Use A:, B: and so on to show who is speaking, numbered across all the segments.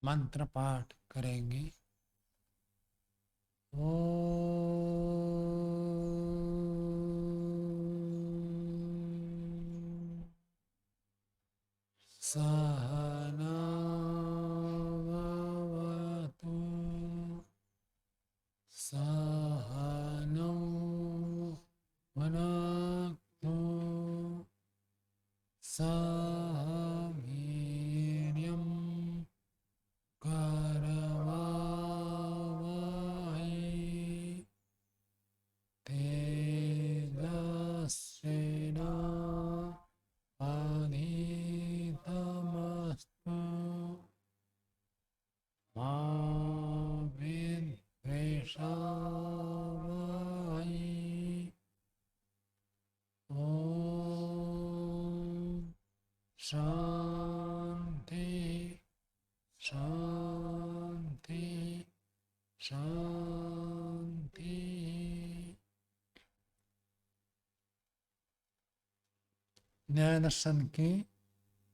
A: मंत्र पाठ करेंगे। ओ सहना भवतु सहनौ भुनक्तु सह वीर्यं करवावहै तेजस्विनावधीतमस्तु मा विद्विषावहै। ॐ शान्ति शान्ति शान्ति। न्याय दर्शन की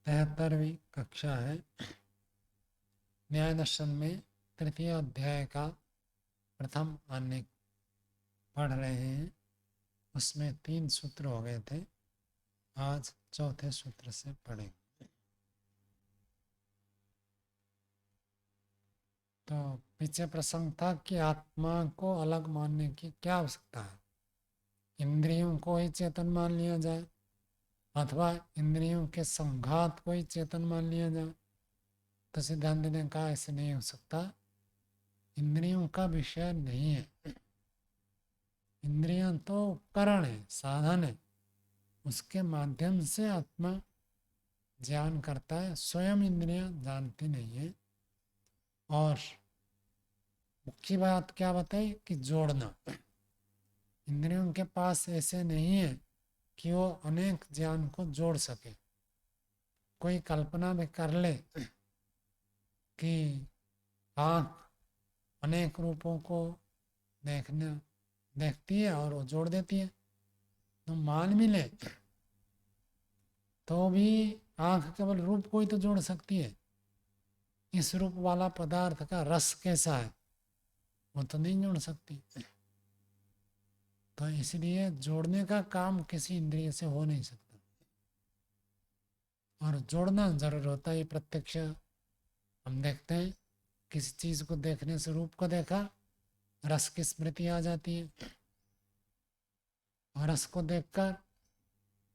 A: 73वीं कक्षा है। न्याय दर्शन में तृतीय अध्याय का प्रथम अन्य पढ़ रहे हैं। उसमें 3 सूत्र हो गए थे, आज चौथे सूत्र से पढ़ेंगे। तो पीछे प्रसंग था कि आत्मा को अलग मानने की क्या आवश्यकता है। इंद्रियों को ही चेतन मान लिया जाए अथवा इंद्रियों के संघात को ही चेतन मान लिया जाए। तो सिद्धांत ने कहा ऐसे नहीं हो सकता, इंद्रियों का विषय नहीं है। इंद्रियां तो उपकरण है, साधन है, उसके माध्यम से आत्मा ज्ञान करता है, स्वयं इंद्रियां जानती नहीं है। और मुख्य बात क्या बताई कि जोड़ना। इंद्रियों के पास ऐसे नहीं है कि वो अनेक ज्ञान को जोड़ सके। कोई कल्पना भी कर ले कि आँख अनेक रूपों को देखती है और वो जोड़ देती है, तो मान भी ले तो भी आँख केवल रूप को ही तो जोड़ सकती है। इस रूप वाला पदार्थ का रस कैसा है वो तो नहीं जोड़ सकती। तो इसलिए जोड़ने का काम किसी इंद्रिय से हो नहीं सकता, और जोड़ना जरूर होता है। प्रत्यक्ष हम देखते हैं, किसी चीज को देखने से रूप को देखा, रस की स्मृति आ जाती है, और रस को देखकर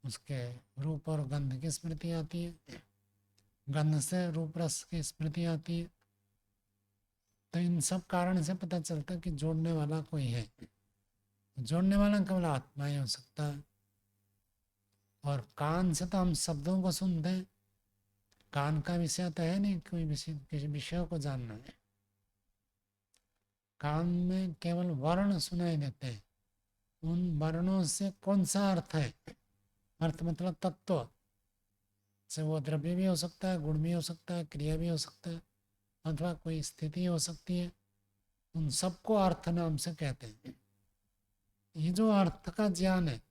A: उसके रूप और गंध की स्मृति आती है, गंध से रूप रस की स्मृति आती है। तो इन सब कारण से पता चलता है कि जोड़ने वाला कोई है। जोड़ने वाला केवल आत्मा ही हो सकता है। और कान से तो हम शब्दों को सुनते हैं, कान का विषय तो है नहीं कोई विषय, किसी विषय को जानना है। कान में केवल वर्ण सुनाई देते हैं, उन वर्णों से कौन सा अर्थ है, अर्थ मतलब तत्व से, वो द्रव्य भी हो सकता है, गुण भी हो सकता है, क्रिया भी हो सकता है, अथवा कोई स्थिति हो सकती है। उन सबको अर्थ नाम से कहते हैं। ये जो अर्थ का ज्ञान है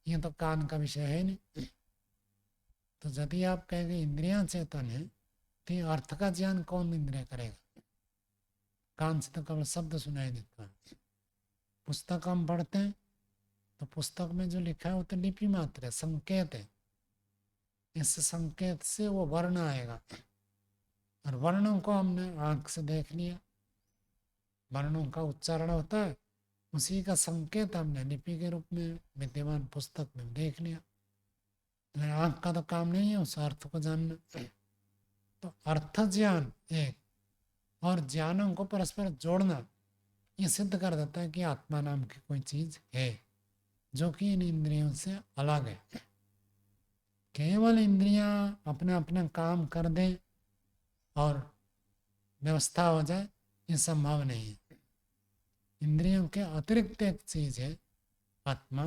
A: ये तो कान का विषय है नहीं। तो यदि आप कहेंगे इंद्रियां चेतन है, तो ये अर्थ का ज्ञान कौन इंद्रिय करेगा। कान से तो केवल शब्द सुनाई देता है। पुस्तक हम पढ़ते हैं तो पुस्तक में जो लिखा है वो तो लिपि मात्र है, संकेत है। इस संकेत से वो वर्ण आएगा, और वर्णों को हमने आंख से देख लिया, वर्णों का उच्चारण होता है, उसी का संकेत हमने लिपि के रूप में विद्यमान पुस्तक में देख लिया। लेकिन आंख का तो काम नहीं है उस अर्थ को जानना। तो अर्थ ज्ञान एक, और ज्ञानों को परस्पर जोड़ना ये सिद्ध कर देता है कि आत्मा नाम की कोई चीज है जो कि इन इंद्रियों से अलग है। केवल इंद्रियां अपना अपना काम कर दें और व्यवस्था हो जाए, ये संभव नहीं है। इंद्रियों के अतिरिक्त एक चीज है आत्मा,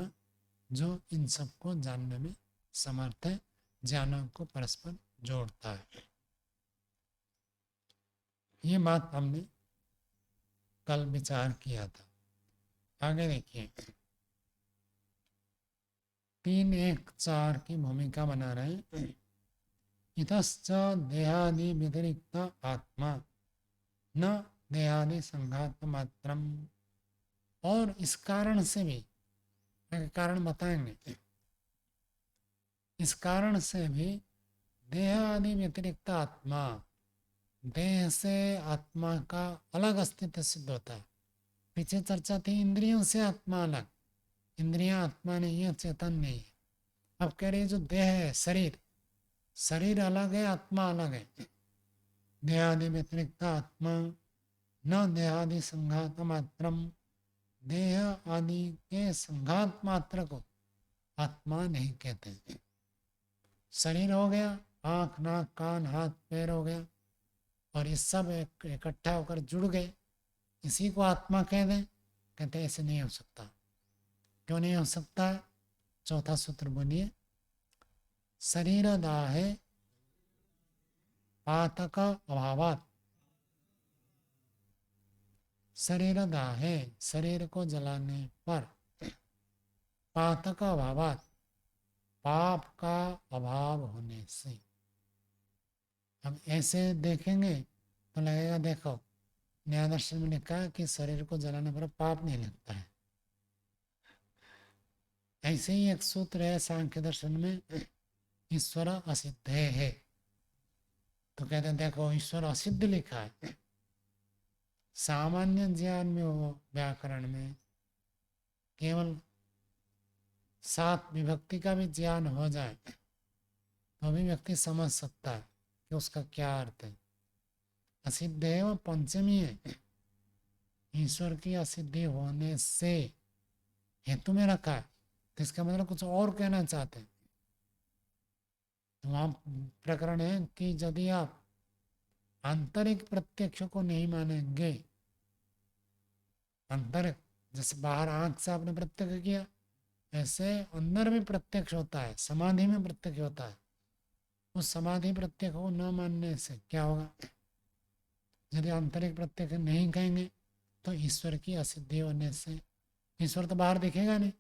A: जो इन सबको जानने में समर्थ है, ज्ञानों को परस्पर जोड़ता है। ये बात हमने कल विचार किया था। आगे देखिए, 3-1-4 की भूमिका बना रहे हैं। इतश्च देहादि व्यतिरिक्त आत्मा न देहादि संघात मात्रम। और इस कारण से भी, कारण बताएंगे, इस कारण से भी देह आदि व्यतिरिक्त आत्मा, देह से आत्मा का अलग अस्तित्व सिद्ध होता है। पीछे चर्चा थी इंद्रियों से आत्मा अलग, इंद्रियां आत्मा नहीं है, चेतन नहीं है। अब कह रही है जो देह है, शरीर, शरीर अलग है, आत्मा अलग है। देहादि व्यतिरिक्त आत्मा न देहादि संघात मात्रम, देह आदि के संघात मात्र को आत्मा नहीं कहते। शरीर हो गया, आंख नाक कान हाथ पैर हो गया, और ये सब इकट्ठा होकर जुड़ गए, इसी को आत्मा कह दें। कहते ऐसे नहीं हो सकता। क्यों नहीं हो सकता? चौथा सूत्र बोलिए। शरीर दाहे पातक अभावात, शरीर दाहे, शरीर को जलाने पर, पातक अभावात, पाप का अभाव होने से। अब ऐसे देखेंगे तो लगेगा, देखो न्याय दर्शन में लिखा है कि शरीर को जलाने पर पाप नहीं लगता है। ऐसे ही एक सूत्र है सांख्य दर्शन में, ईश्वर असिद्ध है। तो कहते हैं देखो ईश्वर असिद्ध लिखा है। सामान्य ज्ञान में हो, व्याकरण में केवल 7 विभक्ति का भी ज्ञान हो जाए तो भी व्यक्ति समझ सकता है कि उसका क्या अर्थ है। असिद्ध है वो पंचमी है। ईश्वर की असिद्धि होने से हेतु में रखा है, तो इसका मतलब कुछ और कहना चाहते हैं। तो वहाँ प्रकरण है कि यदि आप आंतरिक प्रत्यक्ष को नहीं मानेंगे, आंतरिक जैसे बाहर आंख से आपने प्रत्यक्ष किया, ऐसे अंदर भी प्रत्यक्ष होता है, समाधि में प्रत्यक्ष होता है। उस समाधि प्रत्यक्ष को न मानने से क्या होगा? यदि आंतरिक प्रत्यक्ष नहीं कहेंगे तो ईश्वर की असिद्धि होने से, ईश्वर तो बाहर दिखेगा नहीं,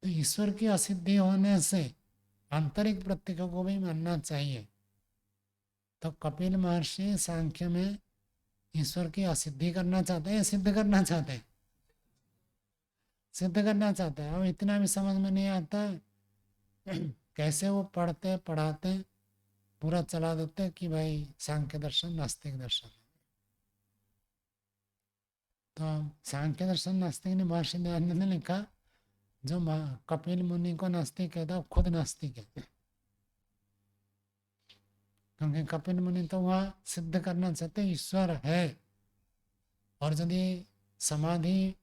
A: तो ईश्वर की असिद्धि होने से आंतरिक प्रत्यक्ष को भी मानना चाहिए। तो कपिल महर्षि सांख्य में ईश्वर की असिद्धि करना चाहते हैं, सिद्ध करना चाहते हैं? सिद्ध करना चाहते हैं। अब इतना भी समझ में नहीं आता कैसे वो पढ़ते पढ़ाते पूरा चला देते कि भाई सांख्य दर्शन नास्तिक दर्शन। तो सांख्य दर्शन नास्तिक ने महर्षि दयानंद ने लिखा, जो कपिल मुनि को नास्तिक कहता है खुद नास्तिक है। क्योंकि कपिल मुनि तो वहाँ सिद्ध करना चाहते ईश्वर है, और यदि समाधि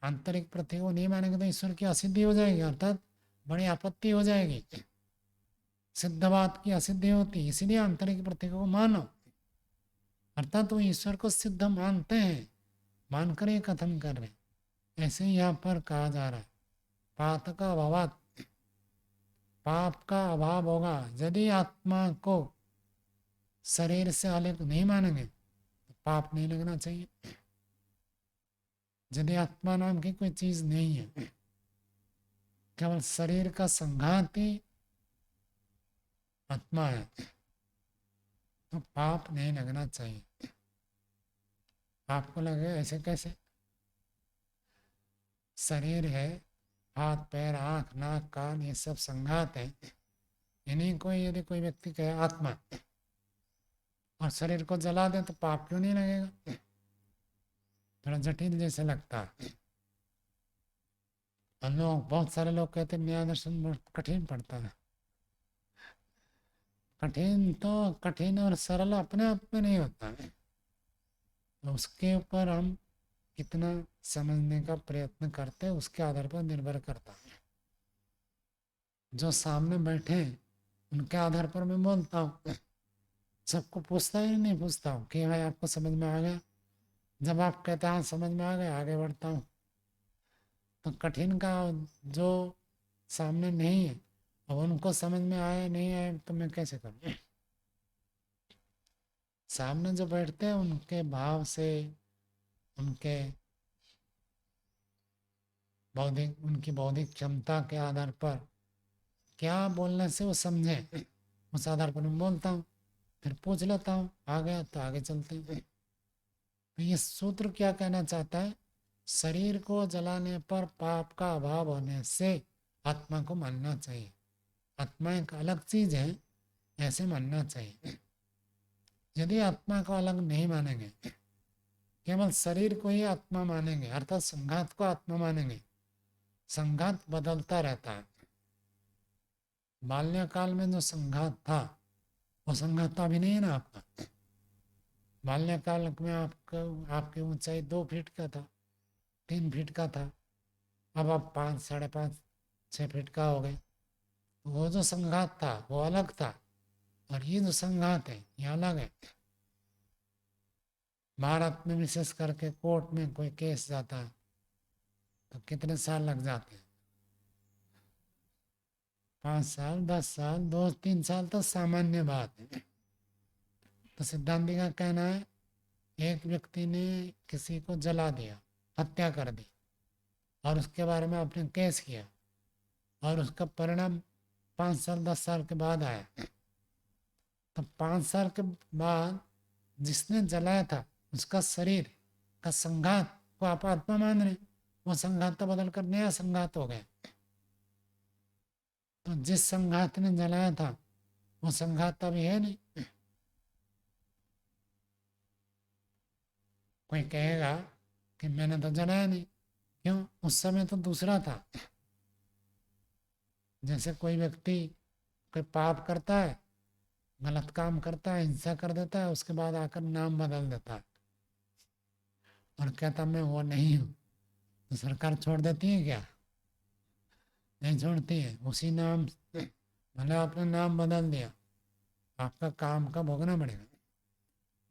A: आंतरिक प्रत्यय को नहीं मानेंगे तो ईश्वर की असिद्धि हो जाएगी, अर्थात बड़ी आपत्ति हो जाएगी। सिद्ध बात की असिद्धि होती, इसीलिए आंतरिक प्रत्यय को मानो, अर्थात वो ईश्वर को सिद्ध मानते हैं, मानकर ये कथन कर रहे हैं। ऐसे ही यहाँ पर कहा जा रहा है पाप का अभाव, पाप का अभाव होगा यदि आत्मा को शरीर से अलग नहीं मानेंगे तो पाप नहीं लगना चाहिए। यदि आत्मा नाम की कोई चीज नहीं है, केवल शरीर का संघात ही आत्मा है, तो पाप नहीं लगना चाहिए। आपको लगे ऐसे कैसे? शरीर है, हाथ पैर आंख नाक कान ये सब संघात है, इन्हीं को यदि कोई व्यक्ति कहे आत्मा और शरीर को जला दे तो पाप क्यों नहीं लगेगा? थोड़ा जटिल जैसे लगता है। और लोग, बहुत सारे लोग कहते हैं न्याय दर्शन बहुत कठिन पड़ता है। कठिन तो कठिन और सरल अपने आप में नहीं होता है, तो उसके ऊपर हम कितना समझने का प्रयत्न करते हैं उसके आधार पर निर्भर करता है। जो सामने बैठे उनके आधार पर मैं बोलता हूँ, सबको पूछता ही नहीं पूछता हूँ कि भाई आपको समझ में आ गया। जब आप कहते हैं समझ में आ गया, आगे बढ़ता हूँ। तो कठिन का जो सामने नहीं है, अब उनको समझ में आए नहीं आए तो मैं कैसे करूँ? सामने जो बैठते हैं उनके भाव से, उनके उनकी बौद्धिक क्षमता के आधार पर क्या बोलने से वो समझे, उस आधार पर मैं बोलता हूँ, फिर पूछ लेता हूँ, आ गया तो आगे चलते हैं। तो ये सूत्र क्या कहना चाहता है? शरीर को जलाने पर पाप का अभाव होने से आत्मा को मानना चाहिए। आत्मा एक अलग चीज है, ऐसे मानना चाहिए। यदि आत्मा को अलग नहीं मानेंगे, केवल शरीर को ही आत्मा मानेंगे, अर्थात संघात को आत्मा मानेंगे, संघात बदलता रहता है। बाल्यकाल में जो संघात था वो संघात तो अभी नहीं है ना आपका। बाल्यकाल में आपकी ऊंचाई 2 फीट का था, 3 फीट का था, अब आप 5, 5.5, 6 फीट का हो गए। वो जो संघात था वो अलग था, और ये जो संघात है ये अलग है। भारत में विशेष करके कोर्ट में कोई केस जाता है तो कितने साल लग जाते हैं? 5 साल, 10 साल, 2-3 साल तो सामान्य बात है। तो सिद्धांति का कहना है एक व्यक्ति ने किसी को जला दिया, हत्या कर दी, और उसके बारे में आपने केस किया, और उसका परिणाम 5 साल 10 साल के बाद आया, तो 5 साल के बाद जिसने जलाया था उसका शरीर का संघात को आप आत्मा मान रहे, वो संघात तो बदल कर नया संघात हो गया। तो जिस संघात ने जलाया था वो संघात अभी है नहीं। कोई कहेगा कि मैंने तो जलाया नहीं, क्यों? उस समय तो दूसरा था। जैसे कोई व्यक्ति कोई पाप करता है, गलत काम करता है, हिंसा कर देता है, उसके बाद आकर नाम बदल देता है और कहता मैं वो नहीं हूँ, तो सरकार छोड़ देती है क्या? नहीं छोड़ती है। उसी नाम, भले आपने नाम बदल दिया, आपका काम का भोगना पड़ेगा।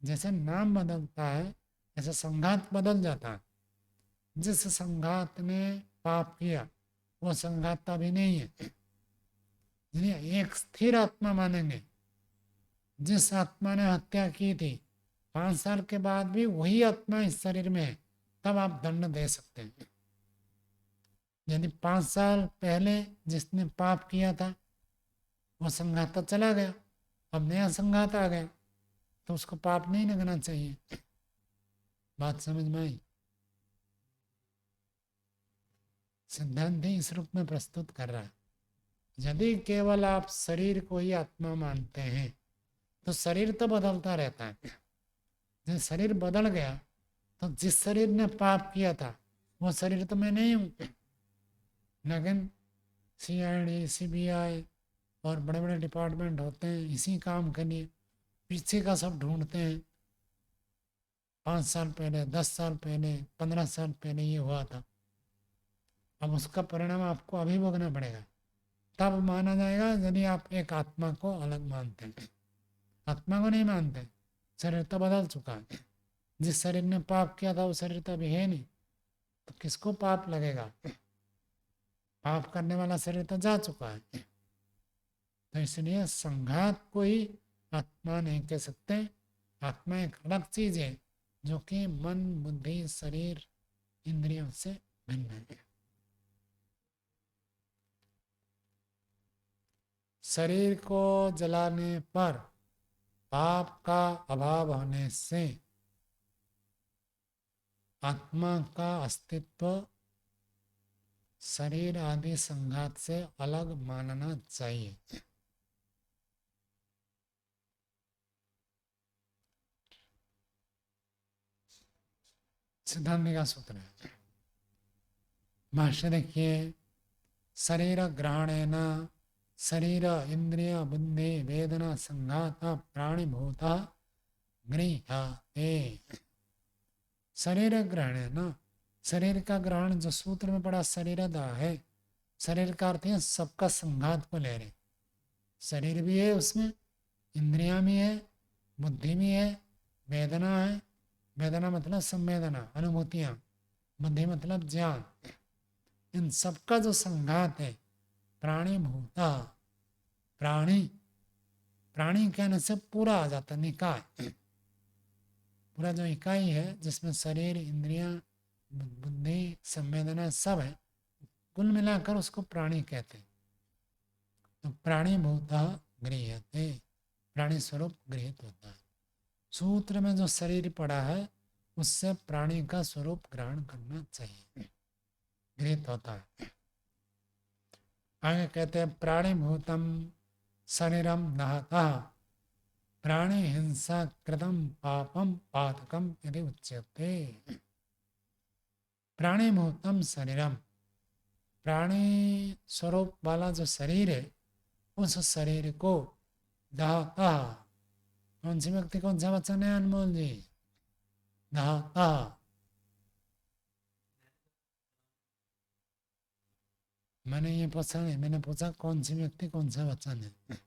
A: जैसे नाम बदलता है ऐसे संघात बदल जाता है। जिस संघात ने पाप किया वो संघात अभी नहीं है। एक स्थिर आत्मा मानेंगे। जिस आत्मा ने हत्या की थी 5 साल के बाद भी वही आत्मा इस शरीर में है, तब आप दंड दे सकते हैं। यदि 5 साल पहले जिसने पाप किया था वो संघात तो चला गया, अब नया संघात आ गया, तो उसको पाप नहीं लगना चाहिए। बात समझ में आई? सिद्धांत ही इस रूप में प्रस्तुत कर रहा है। यदि केवल आप शरीर को ही आत्मा मानते हैं तो शरीर तो बदलता रहता है। जब शरीर बदल गया तो जिस शरीर ने पाप किया था वो शरीर तो मैं नहीं हूँ। लेकिन CID, CBI और बड़े बड़े डिपार्टमेंट होते हैं इसी काम के लिए, पीछे का सब ढूंढते हैं। 5 साल पहले, 10 साल पहले, 15 साल पहले ये हुआ था, अब उसका परिणाम आपको अभी भोगना पड़ेगा, तब माना जाएगा यदि आप एक आत्मा को अलग मानते हैं। आत्मा को नहीं मानते, शरीर तो बदल चुका है। जिस शरीर ने पाप किया था वो शरीर तो अभी है नहीं, तो किसको पाप लगेगा? पाप करने वाला शरीर तो जा चुका है। तो इसलिए संघात को ही आत्मा नहीं कह सकते। आत्मा एक अलग चीज है जो कि मन, बुद्धि, शरीर, इंद्रियों से भिन्न है। शरीर को जलाने पर पाप का अभाव होने से आत्मा का अस्तित्व शरीर आदि संघात से अलग मानना चाहिए। सिद्धांत का सूत्र है। भाष्य देखिए, शरीर ग्रहणेन शरीर इंद्रिय बुद्धि वेदना संघात प्राणीभूत गृह्यते। शरीर ग्रहणेन, शरीर का ग्रहण जो सूत्र में पड़ा शरीरदा है, शरीर का अर्थ है सबका संघात को ले रहे। शरीर भी है उसमें, इंद्रियां भी है, बुद्धि भी है, वेदना है, वेदना मतलब संवेदना, अनुभूतियां, बुद्धि मतलब ज्ञान, इन सबका जो संघात है प्राणी भूता। प्राणी, प्राणी कहने से पूरा आ जाता, निकाय, पूरा जो इकाई है जिसमें शरीर, इंद्रियां, बुद्धि, संवेदना सब है, कुल मिलाकर उसको प्राणी कहते हैं। तो प्राणी भूता गृह्यते, प्राणी स्वरूप गृहित होता है। सूत्र में जो शरीर पड़ा है उससे प्राणी का स्वरूप ग्रहण करना चाहिए, गृहित होता है। आगे कहते हैं प्राणी भूतम शरीरम दहता प्राणी हिंसा कृतम पापम पातकम यदि उच्यते। प्राणी भूतम शरीरम, प्राणी स्वरूप वाला जो शरीर है उस शरीर को दहता, कौन सी व्यक्ति कौन सा वचन है अनमोल जी? दहता, मैंने ये पूछा नहीं, मैंने पूछा कौन सी व्यक्ति कौन सा वचन है।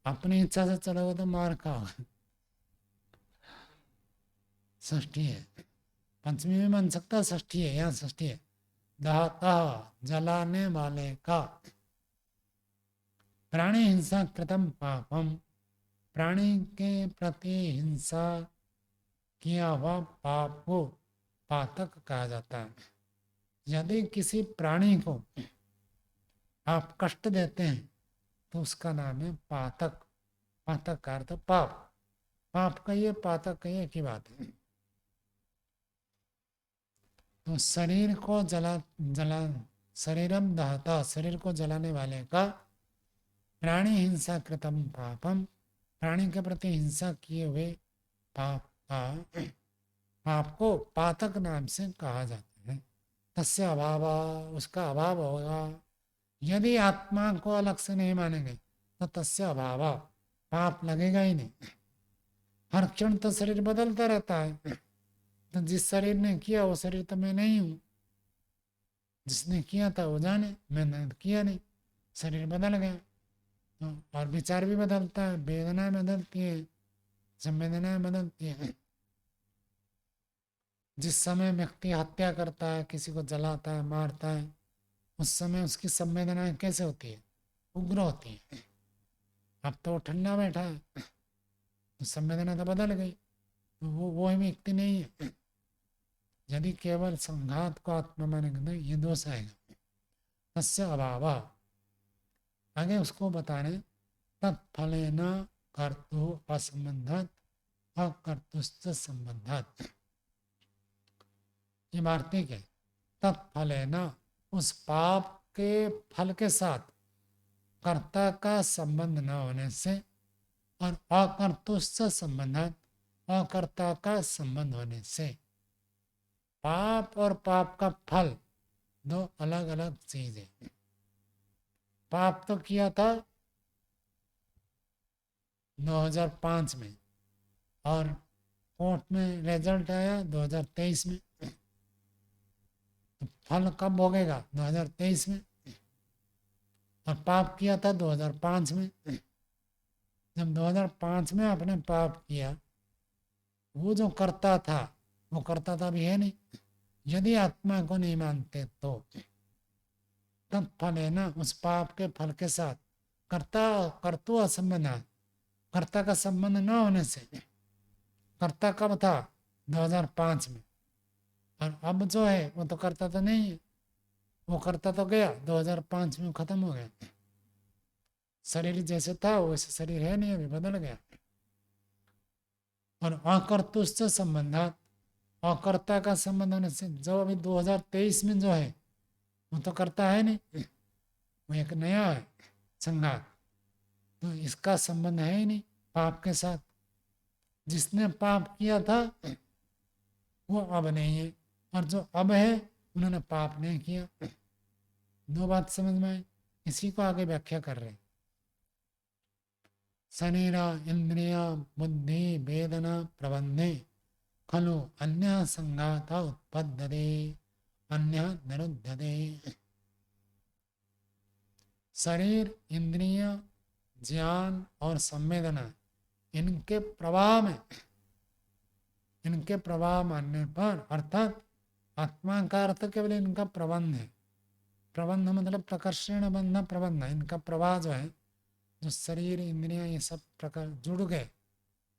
A: अपनी इच्छा से चलोगे तो मार खाओगे। षष्ठी है, पंचमी में बन सकता है, षष्ठी है, यहाँ षष्ठी है। दहता, जलाने वाले का। प्राणी हिंसा कृतम पापम, प्राणी के प्रति हिंसा किया हुआ पाप को पातक कहा जाता है। यदि किसी प्राणी को आप कष्ट देते हैं तो उसका नाम है पातक। पातक का अर्थ पाप, पाप कहिए पातक कहिए एक ही बात है। तो शरीर को जला शरीरम दहता, शरीर को जलाने वाले का। प्राणी हिंसा कृतम पापम, प्राणी के प्रति हिंसा किए हुए पाप पाप को पातक नाम से कहा जाता है। तस्य अभाव, उसका अभाव होगा। यदि आत्मा को अलग से नहीं मानेंगे तो तस्य अभाव, पाप लगेगा ही नहीं। हर क्षण तो शरीर बदलता रहता है। तो जिस शरीर ने किया वो शरीर तो मैं नहीं हूँ, जिसने किया था वो जाने, मैंने किया नहीं, शरीर बदल गया। तो और विचार भी बदलता है, वेदनाएं बदलती है, संवेदनाएं बदलती है। जिस समय व्यक्ति हत्या करता है, किसी को जलाता है, मारता है, उस समय उसकी संवेदनाएं कैसे होती है? उग्र होती है। अब तो ठंडा बैठा है तो संवेदना तो बदल गई, तो वो व्यक्ति नहीं है। यदि केवल संघात को आत्मा मानेंगे तो ये दोष आएगा। तस्य अभाव, आगे उसको बता रहे तत्फलेन कर्तु असंबंधात अकर्तुश्च संबंधात। ये वार्तिक है। तत्फलेन, उस पाप के फल के साथ कर्ता का संबंध न होने से, और अकर्तुश्च संबंधात, अकर्ता का संबंध होने से। पाप और पाप का फल दो अलग अलग चीज है। पाप तो किया था 2005 में और कोर्ट में रिजल्ट आया 2023 में, तो फल कब भोगेगा? 2023 में। और पाप किया था 2005 में। जब 2005 में आपने पाप किया, वो जो करता था वो करता था भी है नहीं। यदि आत्मा को नहीं मानते तो तब फल है ना, उस पाप के फल के साथ कर्ता कर्तु असंबंध, कर्ता का संबंध न होने से। कर्ता कब था? 2005 में। और अब जो है वो तो करता तो नहीं है, वो करता तो गया 2005 में, खत्म हो गया। शरीर जैसे था वैसे शरीर है नहीं, अभी बदल गया। और अकर्तुश्च संबंधात, अकर्ता का संबंध होने से, जो अभी 2023 में जो है वो तो करता है नहीं, वो एक नया है संघात, तो इसका संबंध है ही नहीं पाप के साथ। जिसने पाप किया था वो अब नहीं है, और जो अब है उन्होंने पाप नहीं किया। दो बात समझ में आई, इसी को आगे व्याख्या कर रहे हैं। शरीर इंद्रिय बुद्धि वेदना प्रबंधे खलु अन्य संघाता उत्पद्यते अन्य निरुध्यते। शरीर, इंद्रिय, ज्ञान और संवेदना, इनके प्रवाह में, इनके प्रवाह मानने पर, अर्थात आत्मा का अर्थ केवल इनका प्रबंध है। प्रबंध मतलब प्रकर्षण बंध प्रबंध, इनका प्रवाह जो है, जो शरीर इंद्रियां ये सब प्रकार जुड़ गए,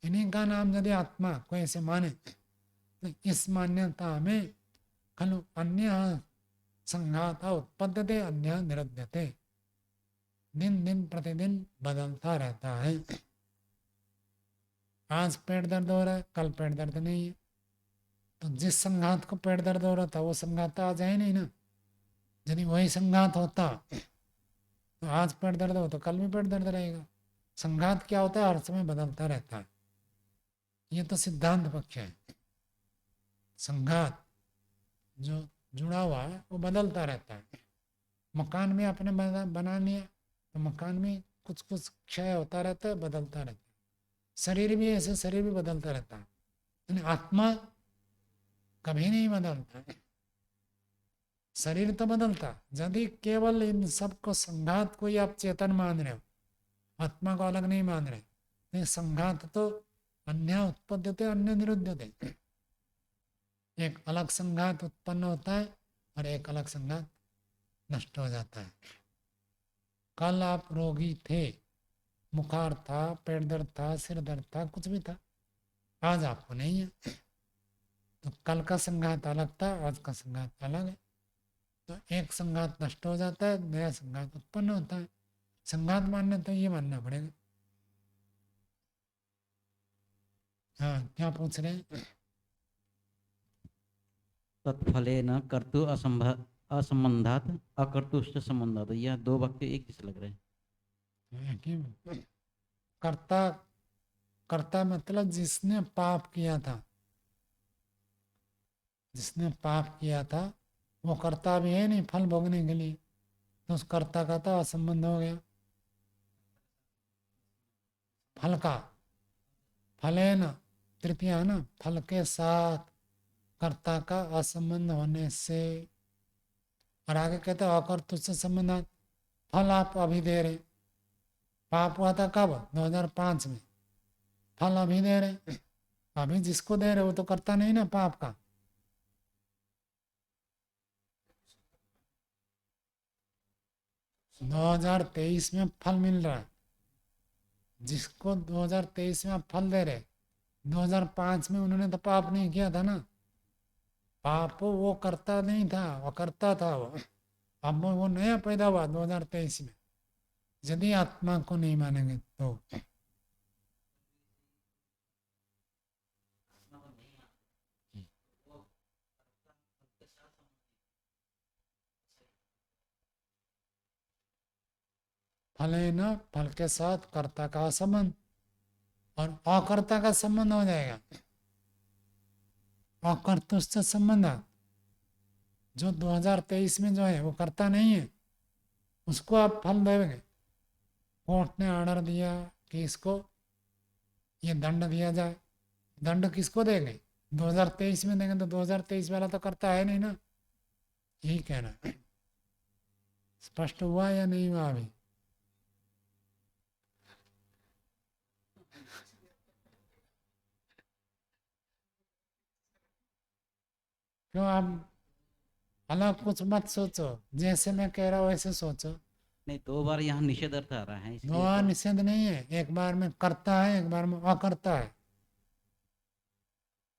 A: इन्हीं का नाम यदि आत्मा को ऐसे माने तो इस मान्यता में खलु अन्य संघाता उत्पद्यते अन्य निरुध्यते, दिन दिन प्रतिदिन बदलता रहता है। आज पेट दर्द हो रहा है, कल पेट दर्द नहीं है, तो जिस संघात को पेट दर्द हो रहा था वो संघात आ जाए नहीं ना। यदि वही संघात होता तो आज पेट दर्द हो तो कल भी पेट दर्द रहेगा। संघात क्या होता है, हर समय बदलता रहता है। ये तो सिद्धांत पक्ष है। संघात जो जुड़ा हुआ है वो बदलता रहता है। मकान में आपने बना लिया तो मकान में कुछ कुछ क्षय होता रहता है, बदलता रहता है। शरीर भी ऐसे, शरीर भी बदलता रहता है, यानी आत्मा कभी नहीं बदलता है। शरीर तो बदलता, यदि केवल इन सबको संघात को ही आप चेतन मान रहे हो, आत्मा को अलग नहीं मान रहे, तो संघात तो अन्य उत्पद्यते अन्य निरुद्धते। एक अलग संघात उत्पन्न होता है और एक अलग संघात नष्ट हो जाता है। कल आप रोगी थे, बुखार था, पेट दर्द था, सिर दर्द था, कुछ भी था, आज आपको नहीं है, तो कल का संघात अलग था, आज का संघात अलग है। तो एक संघात नष्ट हो जाता है, नया संघात उत्पन्न होता है। संघात मानने तो ये मानना पड़ेगा। हाँ, क्या पूछ रहे हैं?
B: तत्फलेन कर्तु असंबंधात अकर्तुश्च संबंधात, यह दो वाक्य एक जैसे लग रहे हैं।
A: कर्ता, कर्ता मतलब जिसने पाप किया था, जिसने पाप किया था वो कर्ता भी है नहीं फल भोगने के लिए, तो उस कर्ता का तो असंबंध हो गया। फल का, फलेन तृतीया है ना, फल के साथ कर्ता का असंबंध होने से। और आगे कहते हैं अकर्तु से संबंध, फल आप अभी दे रहे, पाप हुआ था कब, 2005 में, फल अभी दे रहे, अभी जिसको दे रहे वो तो करता नहीं ना पाप का। 2023 में फल मिल रहा है, जिसको 2023 में आप फल दे रहे, 2005 में उन्होंने तो पाप नहीं किया था ना, पाप वो करता नहीं था, वो करता था वो। अब वो नया पैदा हुआ 2023 में, यदि आत्मा को नहीं मानेंगे तो। फल है ना, फल के साथ कर्ता का संबंध, और अकर्ता का संबंध हो जाएगा। अकर्तुष्ट संबंध, जो 2023 में जो है वो करता नहीं है, उसको आप फल देंगे। कोर्ट ने ऑर्डर दिया कि इसको ये दंड दिया जाए, दंड किसको देंगे, 2023 में देंगे, तो 2023 वाला तो करता है नहीं ना। यही कहना है। स्पष्ट हुआ या नहीं हुआ अभी? क्यों आप अलग कुछ मत सोचो, जैसे मैं कह रहा हूँ वैसे सोचो।
B: नहीं, दो बार यहाँ निषेध अर्थ आ रहा है,
A: दो
B: इसलिए
A: बार
B: थोड़ा।
A: निषेध नहीं है, एक बार में करता है, एक बार में अकर्ता है।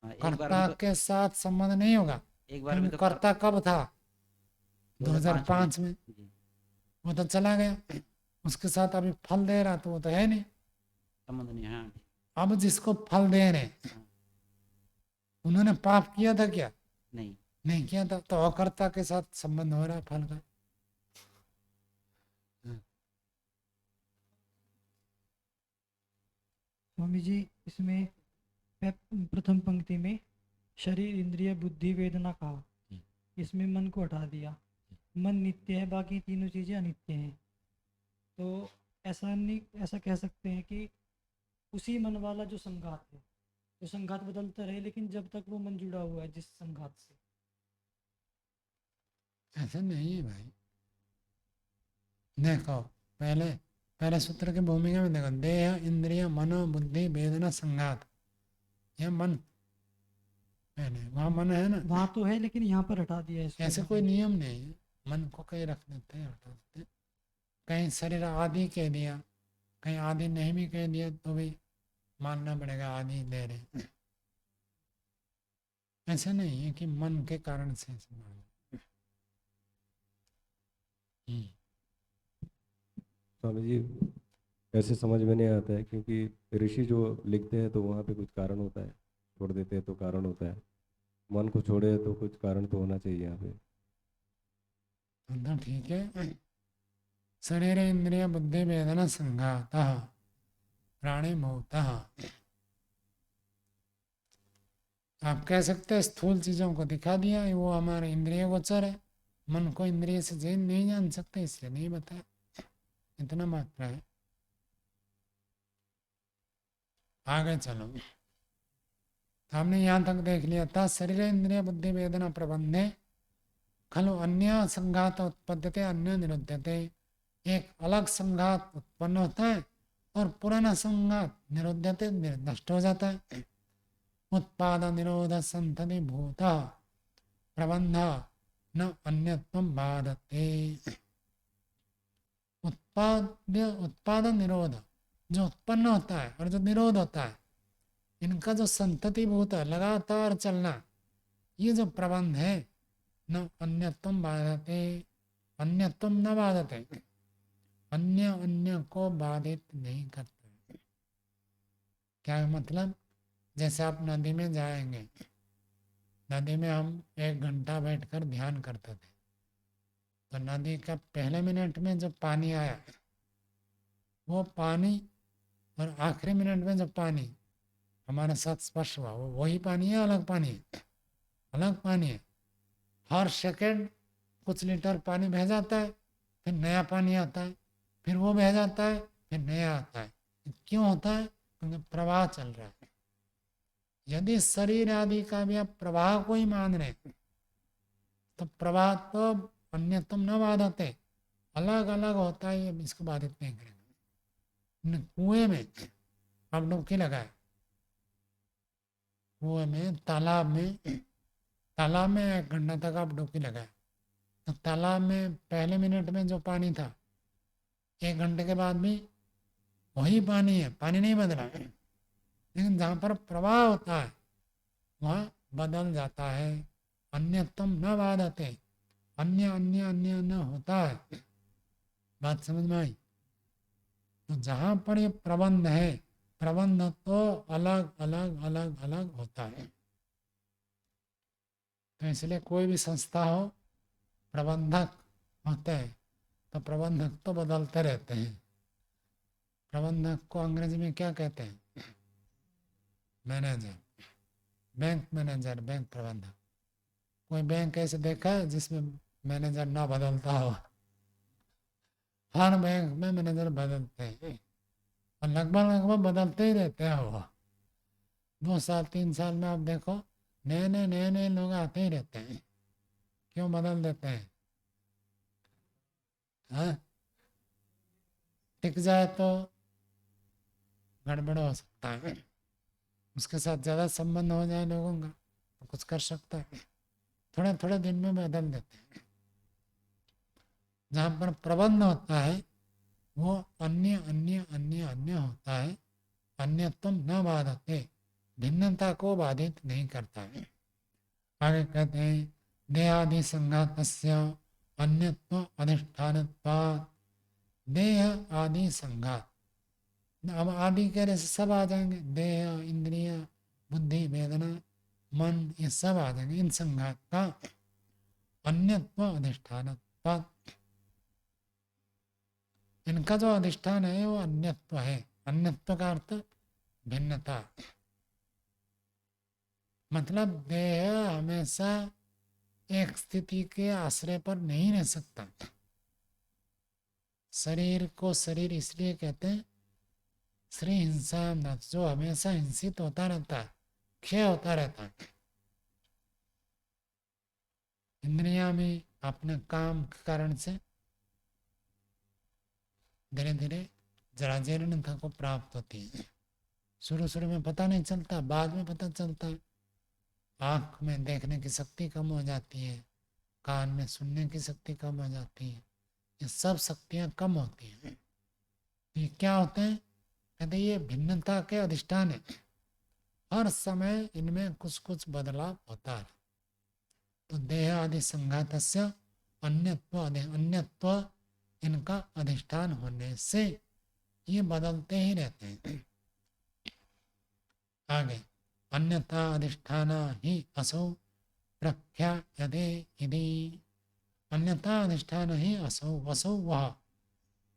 B: हाँ, एक बार में
A: कर्ता
B: तो,
A: के साथ संबंध नहीं होगा,
B: एक बार में
A: क्योंकि
B: तो
A: कर्ता कब था,
B: 2005 में।
A: 2005 में,
B: जी।
A: वो तो चला गया, उसके साथ अभी फल दे रहा तो वो तो है नहीं।
B: संबंध नहीं, हाँ।
A: अब जिसको फल दे रहे हैं,
B: हाँ,
A: उन्होंने पाप किया था क्या,
B: नहीं।
A: नहीं किया था, तो अकर्ता के साथ संबंध हो रहा है फल का।
C: स्वामी जी, इसमें प्रथम पंक्ति में शरीर इंद्रिय बुद्धि वेदना कहा, इसमें मन को हटा दिया। मन नित्य है, बाकी तीनों चीज़ें अनित्य हैं। तो ऐसा नहीं, ऐसा कह सकते हैं कि उसी मन वाला जो संघात है, तो संघात बदलता रहे, लेकिन जब तक वो मन जुड़ा हुआ है जिस संघात से।
A: ऐसा नहीं है भाई। देखो, पहले पहले सूत्र की भूमिका में देखो, देह इंद्रिय मनो बुद्धि वेदना संघात, यह मन, पहले वहाँ मन है ना।
C: वहाँ तो है, लेकिन यहाँ पर हटा दिया है इसको
A: ऐसे कोई
C: इन्होंने।
A: नियम नहीं है, मन को कहीं रख देते हैं, हटा देते हैं। कहीं शरीर आदि कह दिया, कहीं आदि नहीं भी कह दिया तो भी मानना पड़ेगा आदि दे रहे हैं। ऐसा नहीं है कि मन के कारण से ऐसा मान।
D: स्वामी जी ऐसे समझ में नहीं आता है, क्योंकि ऋषि जो लिखते हैं तो वहाँ पे कुछ कारण होता है, छोड़ देते हैं तो कारण होता है, मन को छोड़े तो कुछ कारण तो होना चाहिए यहाँ पे।
A: तो ठीक है। शरीर इंद्रिय बुद्धि वेदना संघातः प्राणी भूतः। आप कह सकते हैं स्थूल चीजों को दिखा दिया, वो हमारे इंद्रिय गोचर है, मन को इंद्रिय से नहीं जान सकते, इसलिए नहीं बताया, इतना मात्र है। आगे चलो, हमने यहाँ तक देख लिया था। शरीर इंद्रिय बुद्धि वेदना प्रबंधे खलु अन्य संघात उत्पद्यते अन्य निरुद्धते। एक अलग संघात उत्पन्न होता है और पुराना संघात निरुद्धते, नष्ट हो जाता है। उत्पाद निरोध संतति भूत प्रबंध न अन्यत्वं बाधते। उत्पाद निरोध जो उत्पन्न होता है और जो निरोध होता है, इनका जो संतति भूत है, लगातार चलना, ये जो प्रबंध है, न अन्यत्वं बाधते, अन्यत्वं न बाधते, अन्य अन्य को बाधित नहीं करते। क्या मतलब? जैसे आप नदी में जाएंगे, नदी में हम 1 घंटा बैठकर ध्यान करते थे, तो नदी का पहले मिनट में जो पानी आया, वो पानी, और आखिरी मिनट में जो पानी हमारे साथ स्पर्श हुआ, वो वही पानी है, अलग पानी है? अलग पानी है। हर सेकंड कुछ लीटर पानी बह जाता है, फिर नया पानी आता है, फिर वो बह जाता है, फिर नया आता है। क्यों होता है? क्योंकि प्रवाह चल रहा है। यदि शरीर आदि का भी आप प्रवाह को ही मान रहे हैं, तो प्रवाह तो अन्यतम न बाधते, अलग अलग होता है, ये इसको बाधित नहीं करेगा। कुएं में आप डुबकी लगाए, कुएं में, तालाब में, तालाब में 1 घंटा तक आप डुबकी लगाए, तो तालाब में पहले मिनट में जो पानी था, 1 घंटे के बाद भी वही पानी है, पानी नहीं बदला है। लेकिन जहाँ पर प्रवाह होता है वहाँ बदल जाता है। अन्यतम न बाधते, अन्य अन्य अन्य अन्य होता है। बात समझ में आई? तो जहाँ पर ये प्रबंध है, प्रबंध तो अलग अलग अलग अलग होता है। तो इसलिए कोई भी संस्था हो, प्रबंधक होते हैं, तो प्रबंधक तो बदलते रहते हैं। प्रबंधक को अंग्रेजी में क्या कहते हैं? मैनेजर, बैंक मैनेजर, बैंक प्रबंधक। कोई बैंक ऐसे देखा है जिसमें मैनेजर ना बदलता हो? हर बैंक में मैनेजर बदलते हैं, और लगभग लगभग बदलते ही रहते हैं। वो 2 साल 3 साल में आप देखो, नए नए नए नए लोग आते ही रहते हैं। क्यों बदल देते हैं? हाँ, टिक जाए तो गड़बड़ हो सकता है, उसके साथ ज़्यादा संबंध हो जाए लोगों का तो कुछ कर सकता है। थोड़े थोड़े दिन में बदल देते हैं। जहाँ पर प्रबंध होता है वो अन्य अन्य अन्य अन्य होता है, अन्यत्व न बाधते, भिन्नता को बाधित नहीं करता है। आगे कहते हैं देहादि संघातस्य अन्यत्व अधिष्ठानत्वात्। देह आदि संघात, अब आदि कहने से सब आ जाएंगे, देह इंद्रिय बुद्धि वेदना मन, ये सब आ जाएंगे। इन संघात का अन्यत्व अधिष्ठानत्वात्, इनका जो अधिष्ठान है वो अन्यत्व है। अन्यत्व का अर्थ भिन्नता, मतलब देह हमेशा एक स्थिति के आश्रय पर नहीं रह सकता। शरीर को शरीर इसलिए कहते हैं श्री हिंसा, जो हमेशा हिंसित होता रहता है, क्षय होता रहता है। इंद्रियां भी अपने काम के कारण से धीरे धीरे जराजीर्णता को प्राप्त होती है। शुरू शुरू में पता नहीं चलता, बाद में पता चलता है। आँख में देखने की शक्ति कम हो जाती है, कान में सुनने की शक्ति कम हो जाती है, ये सब शक्तियाँ कम होती हैं। ये क्या होते हैं? कहते ये भिन्नता के अधिष्ठान है। हर समय इनमें कुछ कुछ बदलाव होता है। तो देह आदि संघातस्य अन्यत्व इनका अधिष्ठान होने से ये बदलते ही रहते हैं। आगे, अन्यथा अधिष्ठान ही असौ प्रख्यायते इति। अन्यथा अधिष्ठान ही असौ, असौ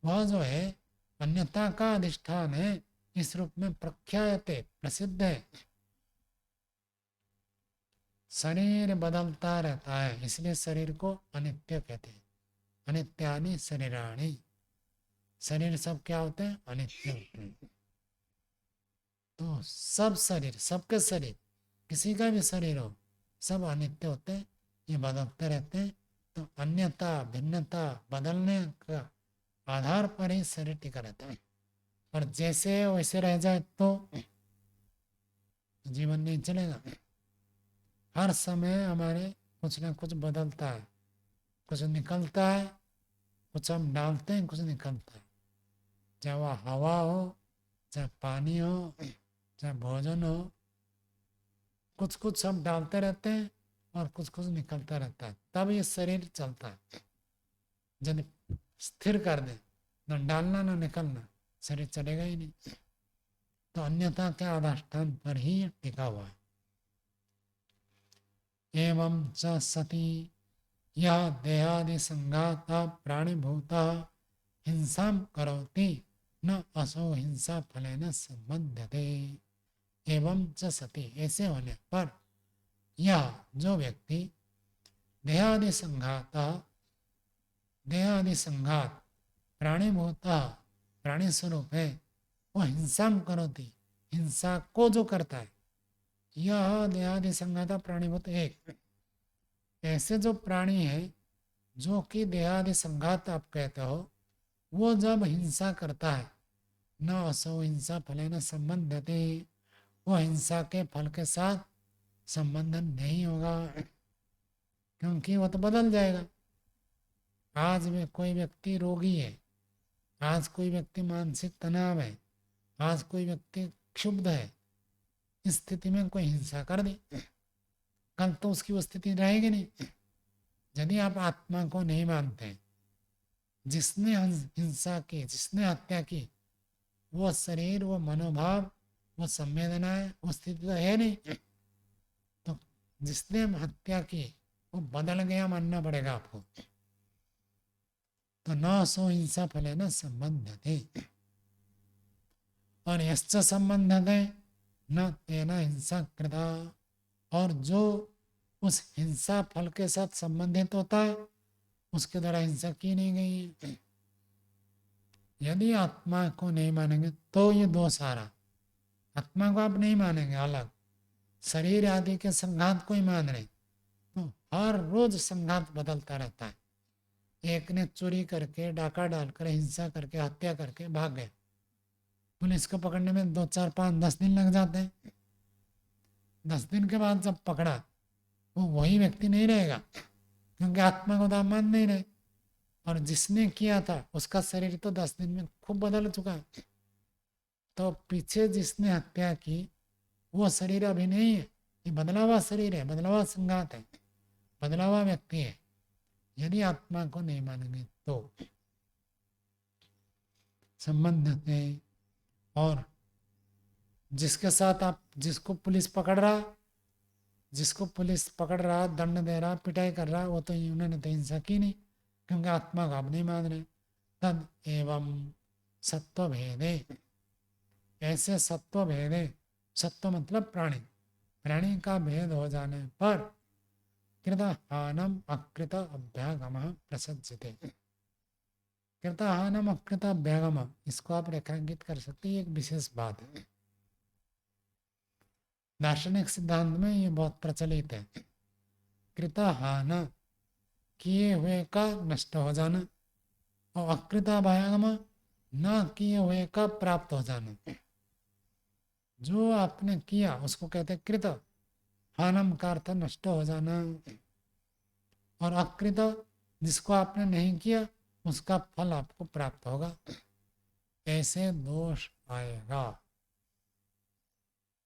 A: वह जो है अन्यथा का अधिष्ठान है, इस रूप में प्रख्यायते प्रसिद्ध है। शरीर बदलता रहता है, इसलिए शरीर को अनित्य कहते हैं। अनित्यानि शरीराणि, शरीर सब क्या होते हैं? अनित्य होते हैं। तो सब शरीर, सबके शरीर, किसी का भी शरीर हो, सब अनित्य होते हैं, ये बदलते रहते हैं। तो अन्यता, भिन्नता, बदलने का आधार पर ही शरीर टिका रहता है। और जैसे वैसे रह जाए तो जीवन नहीं चलेगा। हर समय हमारे कुछ ना कुछ बदलता है, कुछ निकलता है, कुछ हम डालते हैं, कुछ निकलता है। चाहे वह हवा हो, चाहे पानी हो, चाहे भोजन हो, कुछ कुछ हम डालते रहते हैं और कुछ कुछ निकलता रहता है, तब ये शरीर चलता है। जब स्थिर कर दे, न डालना न निकलना, शरीर चलेगा ही नहीं। तो अन्यथा के अधिष्ठान पर ही टिका हुआ है। एवं च सती यह देहादि संघाता प्राणिभूता हिंसा करोति न असो हिंसा फलेन संबध्यते। एवं च सती, ऐसे होने पर यह जो व्यक्ति देहादि संघात प्राणिभूता, प्राणी स्वरूप है, वो हिंसा करोति, हिंसा को जो करता है, यह देहादि संघाता प्राणीभूत एक, ऐसे जो प्राणी है जो कि देहादि संघात आप कहते हो, वो जब हिंसा करता है, न असो हिंसा फलेन संबध्यते, वो हिंसा के फल के साथ संबंध नहीं होगा, क्योंकि वो तो बदल जाएगा। आज में कोई व्यक्ति रोगी है, आज कोई व्यक्ति मानसिक तनाव है, आज कोई व्यक्ति क्षुब्ध है, इस स्थिति में कोई हिंसा कर दे, कल तो उसकी वो स्थिति रहेगी नहीं। यदि आप आत्मा को नहीं मानते, जिसने हिंसा की, जिसने हत्या की, वो शरीर, वो मनोभाव, वो संवेदनाएं, वो स्थिति तो है नहीं। तो जिसने हत्या की वो बदल गया मानना पड़ेगा आपको। तो न सो हिंसा फले न संबंधते, और यश्च संबंधते न तेना हिंसा कृता, और जो उस हिंसा फल के साथ संबंधित होता है उसके द्वारा हिंसा की नहीं गई है। यदि आत्मा को नहीं मानेंगे तो ये दोष आ रहा। आत्मा को आप नहीं मानेंगे, अलग शरीर आदि के संघात को ही मान रहे, तो हर रोज संघात बदलता रहता है। एक ने चोरी करके, डाका डालकर, हिंसा करके, हत्या करके भाग गए, पुलिस को पकड़ने में 2, 4, 5, 10 दिन लग जाते हैं। 10 दिन के बाद जब पकड़ा, वो वही व्यक्ति नहीं रहेगा, क्योंकि आत्मा को तो आप मान नहीं रहे। और जिसने किया था उसका शरीर तो 10 दिन में खूब बदल चुका है। तो पीछे जिसने हत्या की वो शरीर अभी नहीं है, ये बदला हुआ शरीर है, बदला हुआ संघात है, बदला हुआ व्यक्ति है। यदि आत्मा को नहीं मानेंगे तो संबंध है। और जिसके साथ आप, जिसको पुलिस पकड़ रहा, दंड दे रहा, पिटाई कर रहा, वो तो उन्होंने तो हिंसा की नहीं, क्योंकि आत्मा को आप नहीं मान रहे। तद एवं सत्व भेदे, ऐसे सत्व भेदे, सत्व मतलब प्राणी का भेद हो जाने पर कृतहानम अकृत अभ्यागम प्रसज्जते। कृतहानम अकृत अभ्यागम, इसको आप रेखांकित कर सकते हैं, एक विशेष बात है। दार्शनिक सिद्धांत में ये बहुत प्रचलित है। कृतहान, किए हुए का नष्ट हो जाना, और अकृताभ्यागम, न किए हुए का प्राप्त हो जाना। जो आपने किया उसको कहते हैं कृत, हानम का अर्थ नष्ट हो जाना, और अकृत जिसको आपने नहीं किया उसका फल आपको प्राप्त होगा, ऐसे दोष आएगा।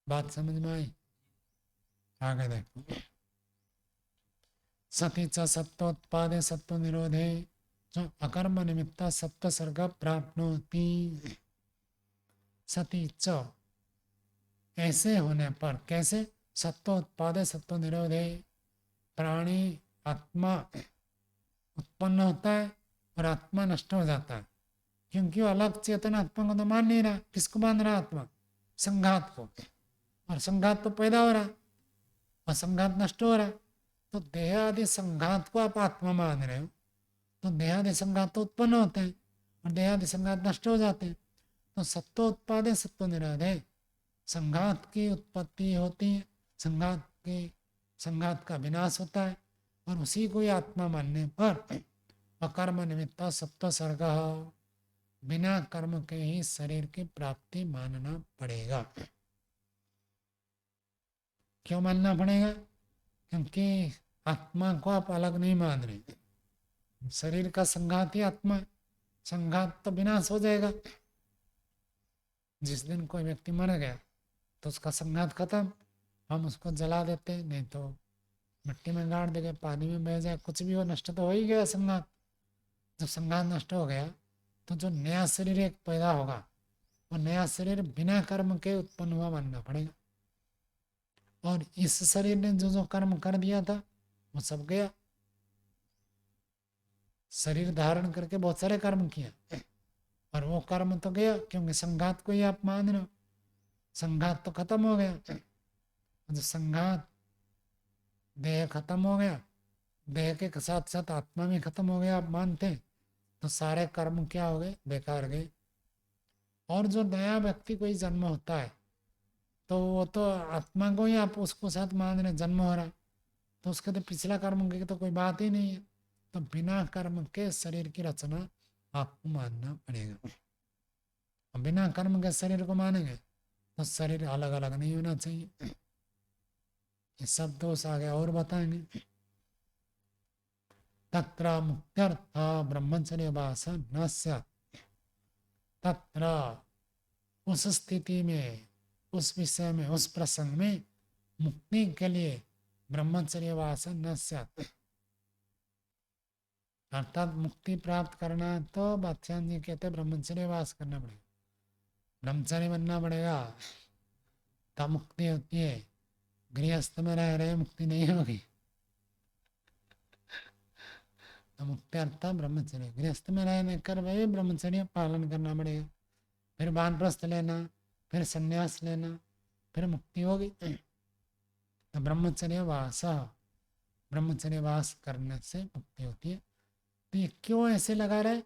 A: बात समझ में आई? आगे देखो, सती च सत्वोत्पादे सत्व निरोधे जो अकर्म निमित्ता सप्त सर्ग प्राप्नोति सती च, ऐसे होने पर, कैसे? सत्वोत्पादे सत्व निरोधे, प्राणी आत्मा उत्पन्न होता है और आत्मा नष्ट हो जाता है, क्योंकि वो अलग चेतन आत्मा को तो मान नहीं रहा। किसको मान रहा? आत्मा, संघात को, और संघात तो पैदा हो रहा और संघात नष्ट हो रहा। तो देह आदि संघात को आप आत्मा मान रहे हो, तो देह आदि संघात तो उत्पन्न होते हैं और देह आदि संघात नष्ट हो जाते हैं। तो सत्व उत्पादे सत्व निरोधे, संघात की उत्पत्ति होती है, संघात का विनाश होता है, और उसी को ही आत्मा मानने पर अकर्म निमित्ता सत्व सर्ग, बिना कर्म के ही शरीर की प्राप्ति मानना पड़ेगा। क्यों मानना पड़ेगा? क्योंकि आत्मा को आप अलग नहीं मान रहे। शरीर का संघात ही आत्मा है, संघात तो विनाश हो जाएगा। जिस दिन कोई व्यक्ति मर गया तो उसका संघात खत्म, हम उसको जला देते, नहीं तो मिट्टी में गाड़ देंगे, पानी में बह जाए, कुछ भी हो, नष्ट तो हो ही गया संघात। जब संघात नष्ट हो गया तो जो नया शरीर एक पैदा होगा, वो नया शरीर बिना कर्म के उत्पन्न हुआ मानना पड़ेगा। और इस शरीर ने जो जो कर्म कर दिया था वो सब गया। शरीर धारण करके बहुत सारे कर्म किए और वो कर्म तो गया, क्योंकि संघात को ही आप मान रहे हो। संघात तो खत्म हो गया। जो संघात, देह खत्म हो गया, देह के साथ साथ आत्मा भी खत्म हो गया आप मानते, तो सारे कर्म क्या हो गए? बेकार गए। और जो नया व्यक्ति कोई जन्म होता है तो वो तो आत्मा को ही आप उसको साथ मान रहे, जन्म हो रहा, तो उसके तो पिछला कर्म की तो कोई बात ही नहीं है। तो बिना कर्म के शरीर की रचना आपको मानना पड़ेगा। और बिना कर्म के शरीर को मानेंगे तो शरीर अलग अलग नहीं होना चाहिए। ये सब दोष आगे और बताएंगे। तत्र मुक्त्यर्थ ब्रह्मचर्य वास न स्यात्, तत्र उस स्थिति में, उस विषय में, उस प्रसंग में मुक्ति के लिए ब्रह्मचर्य वास न स्यात्, अर्थात मुक्ति प्राप्त करना है तो बादशाह जी कहते ब्रह्मचर्य वास करना पड़ेगा, ब्रह्मचारी बनना पड़ेगा, तब मुक्ति होती है। गृहस्थ में रह रहे मुक्ति नहीं होगी। तो मुक्ति अर्थ ब्रह्मचर्य, गृहस्थ में रहने कर भाई ब्रह्मचर्य पालन करना पड़ेगा। फिर वानप्रस्थ लेना, फिर संन्यास लेना, फिर मुक्ति होगी। तो ब्रह्मचर्य वास, ब्रह्मचर्य वास करने से मुक्ति होती है। तो ये क्यों ऐसे लगा रहे?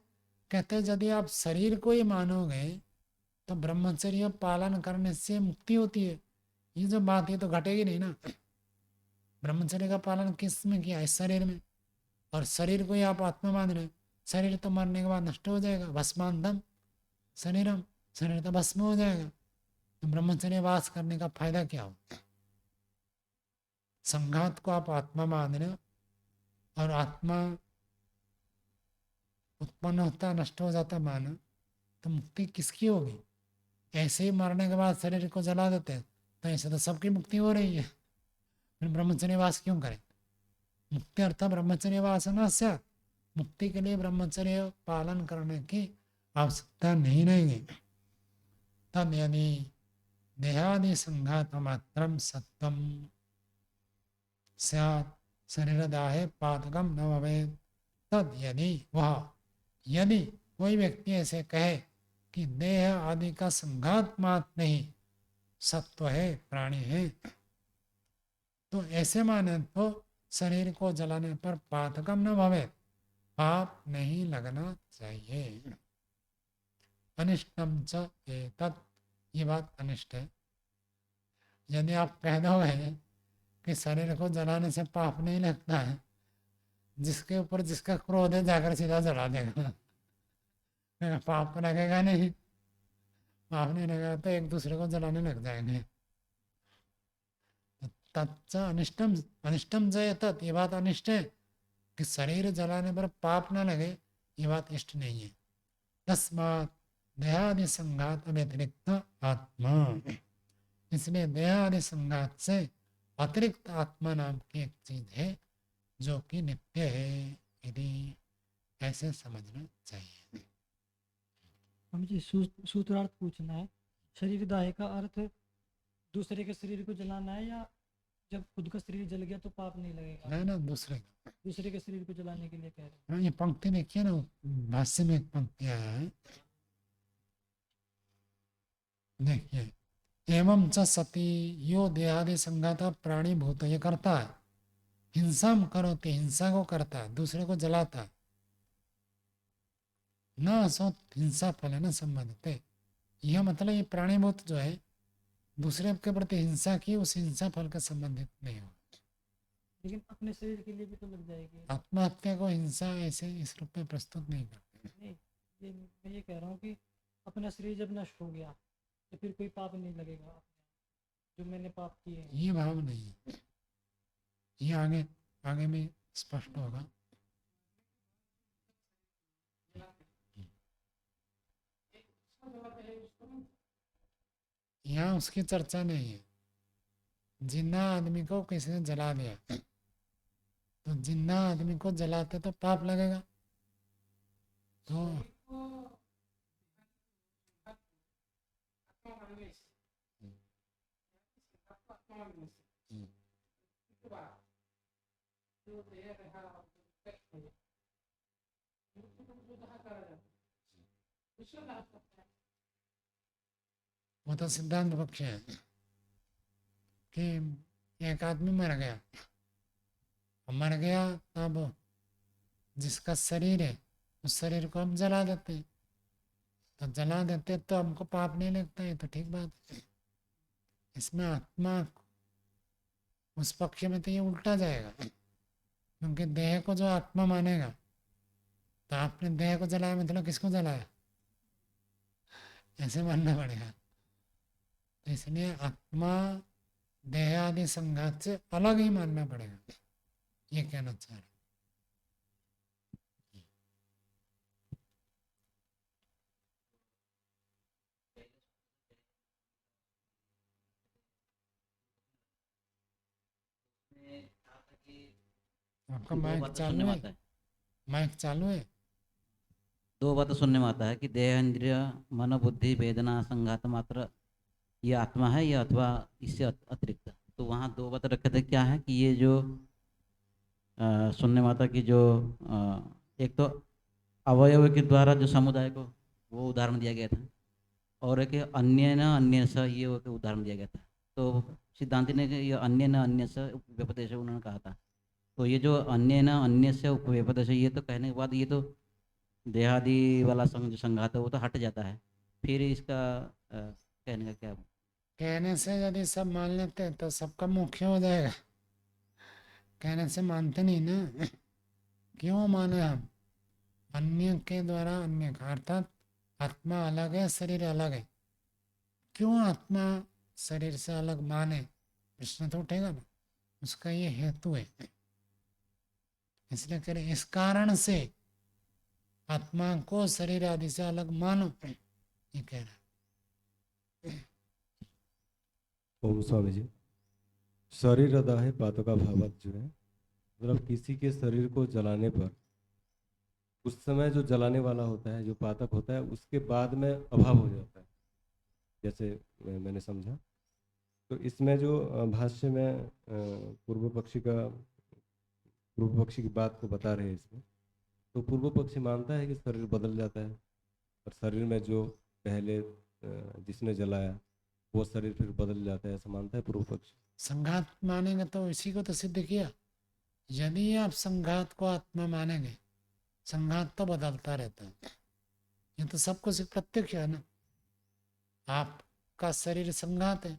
A: कहते हैं यदि आप शरीर को ही मानोगे तो ब्रह्मचर्य पालन करने से मुक्ति होती है। ये जो बात है तो घटेगी नहीं ना। ब्रह्मचर्य का पालन किस में किया? इस शरीर में। और शरीर को ही आप आत्मा मान रहे, शरीर तो मरने के बाद नष्ट हो जाएगा। भस्मांतम शरीरम, शरीर तो भस्म हो जाएगा। तो ब्रह्मचर्य वास करने का फायदा क्या हो? संघात को आप आत्मा मान रहे हो और आत्मा उत्पन्न होता नष्ट हो जाता माना, तो मुक्ति किसकी होगी? ऐसे ही मरने के बाद शरीर को जला देते हैं तो ऐसे तो सबकी मुक्ति हो रही है, फिर ब्रह्मचर्य वास क्यों करें? मुक्ति अर्थ ब्रह्मचर्य वास न स्यात्, मुक्ति के लिए ब्रह्मचर्य पालन करने की आवश्यकता नहीं रहेगी। तद यदि देहादि संघात मात्रम सत्वम स्यात् शरीरदाहे पातकम न भवेत्, तद यदि वह, यदि कोई व्यक्ति ऐसे कहे कि देह आदि का संघात मात्र नहीं सत्व है, प्राणी है, तो ऐसे माने तो शरीर को जलाने पर पातकम न भवे, पाप नहीं लगना चाहिए। अनिष्टम च एतत्, ये बात अनिष्ट है। यदि आप कह दोगे कि शरीर को जलाने से पाप नहीं लगता है, जिसके ऊपर जिसका क्रोध है जाकर सीधा जला देगा, पाप तो लगेगा नहीं। पाप नहीं लगेगा तो एक दूसरे को जलाने लग जाएंगे। तत्च अनिष्टम, अनिष्टम जय तत्, ये बात अनिष्ट है कि शरीर जलाने पर पाप न लगे, ये बात इष्ट नहीं है। तस्मात् देहादि संघात व्यतिरिक्त आत्मा, इसलिए देहादि संघात से अतिरिक्त आत्मा नाम की एक चीज है जो कि नित्य है। यदि ऐसे समझना चाहिए।
C: हम जी सूत्रार्थ पूछना है। शरीर दाह का अर्थ दूसरे के शरीर को जलाना है, या जब खुद का शरीर जल गया तो पाप नहीं लगेगा?
A: ना ना दूसरे का।
C: दूसरे के शरीर को जलाने के लिए कह रहे हैं।
A: हाँ, ये पंक्ति देखिए ना, भाष्य में एक पंक्ति आया है, देखिए, एवं च सती यो देहादि संघाता प्राणी भूत, ये करता है, हिंसा करोति, हिंसा को करता है, दूसरे को जलाता है, न असो हिंसा फल है न संबंधित है। यह मतलब ये प्राणीभूत जो है दूसरे के प्रति हिंसा की, उस हिंसा फल का संबंधित नहीं हो।
C: लेकिन अपने शरीर के लिए भी तो लग जाएगी।
A: आत्महत्या को हिंसा ऐसे इस रूप में प्रस्तुत नहीं करते।
C: नहीं, ये मैं ये कह रहा हूँ कि अपना शरीर जब नष्ट हो गया तो फिर कोई पाप नहीं लगेगा जो मैंने पाप किए हैं।
A: ये भाव नहीं है, ये आगे आगे में स्पष्ट होगा। यहाँ उसकी चर्चा नहीं है। जिन्ना आदमी को किसी ने जला दिया, तो जिन्ना आदमी को जलाते तो पाप लगेगा। तो वो तो सिद्धांत पक्ष है कि एक आदमी मर गया, मर गया तब जिसका शरीर है उस शरीर को हम जला देते हैं, तो जला देते तो हमको पाप नहीं लगता है, तो ठीक बात है। इसमें आत्मा उस पक्ष में तो ये उल्टा जाएगा, क्योंकि देह को जो आत्मा मानेगा, तो आपने देह को जलाया मतलब किसको जलाया, ऐसे मानना पड़ेगा। तो इसलिए आत्मा देह आदि संघात से अलग ही मानना पड़ेगा, ये कहना चाह रहे। आपका
B: दो
A: माइक
B: बातें
A: चालू
B: सुनने में
A: है?
B: आता है,
A: माइक चालू है?
B: दो बातें सुनने में आता है कि देह इंद्रिय मन बुद्धि वेदना संघात मात्र ये आत्मा है, या अथवा इससे अतिरिक्त। तो वहाँ दो बातें रखे थे, क्या है कि ये जो सुनने में आता कि जो एक तो अवयव के द्वारा जो समुदाय को वो उदाहरण दिया गया था, और एक अन्य न अन्य स ये उदाहरण दिया गया था। तो सिद्धांति ने ये अन्य न अन्य स व्यपदेश उन्होंने कहा था। तो ये जो अन्य न अन्य से व्यपदेश, ये तो कहने के बाद ये तो देहादि वाला जो संघात है वो तो हट जाता है। फिर इसका कहने का क्या?
A: कहने से यदि सब मान लेते हैं तो सबका मुख्य हो जाएगा, कहने से मानते नहीं ना। क्यों माने हम? अन्य के द्वारा अन्य का, अर्थात आत्मा अलग है शरीर अलग है, क्यों आत्मा शरीर से अलग माने, प्रश्न तो उठेगा ना। उसका ये हेतु है, इसलिए करें इस कारण से आत्मा को शरीर आदि से अलग मानो, ये कह रहा है।
D: ओम स्वामी जी, शरीर अदाह पातका भावत जो है, मतलब किसी के शरीर को जलाने पर उस समय जो जलाने वाला होता है, जो पातक होता है, उसके बाद में अभाव हो जाता है, जैसे मैंने समझा। तो इसमें जो भाष्य में पूर्व पक्षी की बात को बता रहे हैं इसमें, तो पूर्व पक्षी मानता है कि शरीर बदल जाता है, और शरीर में जो पहले जिसने जलाया वो शरीर फिर बदल जाता है, ऐसा मानता है पूर्व पक्षी।
A: संघात मानेंगे तो इसी को तो सिद्ध किया। यदि आप संघात को आत्मा मानेंगे, संघात तो बदलता रहता है, ये तो सब कुछ प्रत्यक्ष है ना। आपका शरीर संघात है,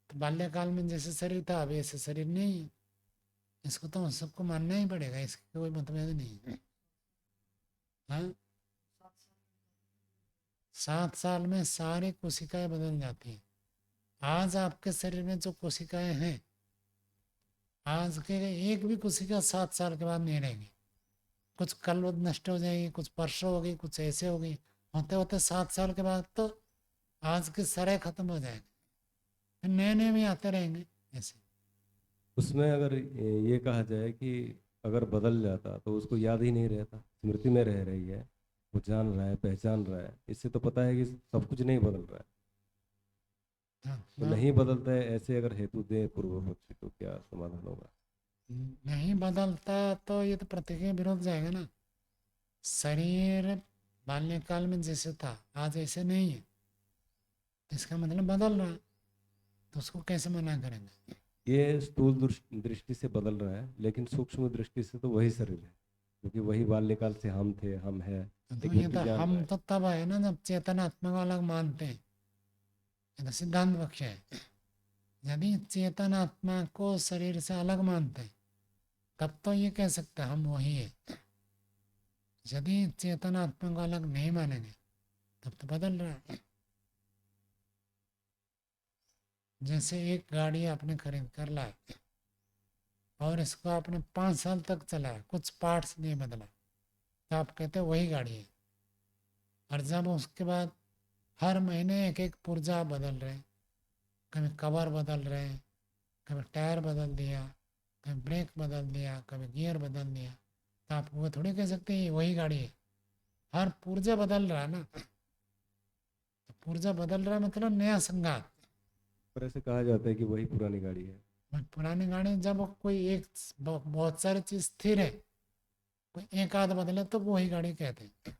A: तो बाल्यकाल में जैसे शरीर था अभी ऐसे शरीर नहीं है, इसको तो सबको मानना ही पड़ेगा, इसका कोई मतभेद नहीं है। हाँ, 7 साल में सारी कोशिकाएं बदल जाती हैं। आज आपके शरीर में जो कोशिकाएं हैं, आज के एक भी कोशिका 7 साल के बाद नहीं रहेगी। कुछ कल नष्ट हो जाएगी, कुछ परसों हो गई, कुछ ऐसे हो गई, होते होते 7 साल के बाद तो आज के सारे खत्म हो जाएंगे, फिर नए नए भी आते रहेंगे ऐसे।
D: उसमें अगर ये कहा जाए कि अगर बदल जाता तो उसको याद ही नहीं रहता, स्मृति में रह रही है, वो जान रहा है, पहचान रहा है, इससे तो पता है कि सब कुछ नहीं बदल रहा है। तो नहीं बदलता है, ऐसे अगर हेतु दे पूर्व पक्षी तो क्या समाधान होगा?
A: नहीं बदलता तो ये तो प्रतीक के विरुद्ध जाएगा ना। शरीर बाल्यकाल में जैसे था आज ऐसे नहीं है, तो इसका मतलब बदल रहा है, तो उसको कैसे मना करेंगे?
D: ये स्थूल दृष्टि से बदल रहा है, लेकिन सूक्ष्म दृष्टि से तो वही शरीर है, क्योंकि वही बाल्यकाल से हम थे, हम है,
A: तो
D: एक
A: ये
D: व्यक्ति
A: तो
D: जान रहा
A: हम
D: है।
A: तो तब है ना जब चेतन आत्मा को अलग मानते हैं। ये तो सिद्धांत पक्ष है। यदि चेतन आत्मा को शरीर से अलग मानते हैं तब तो ये कह सकते हैं हम वही है। यदि चेतन आत्मा को अलग नहीं मानेंगे तब तो बदल रहा है। जैसे एक गाड़ी आपने खरीद कर लाए और इसको आपने 5 साल तक चलाया, कुछ पार्ट्स नहीं बदला, तो आप कहते हैं वही गाड़ी है। और जब उसके बाद हर महीने एक एक पुर्जा बदल रहे हैं, कभी कवर बदल रहे हैं, कभी टायर बदल दिया, कभी ब्रेक बदल दिया, कभी गियर बदल दिया, तो आप वो थोड़ी कह सकते हैं वही गाड़ी है। हर पुर्जा बदल रहा है ना, तो पुर्जा बदल रहा है मतलब नया संघात।
D: पर ऐसे कहा जाता है कि वही पुरानी गाड़ी है।
A: और पुरानी गाड़ी जब कोई एक बहुत सारी चीज स्थिर है, कोई एक आध बदले तो वही गाड़ी कहते हैं।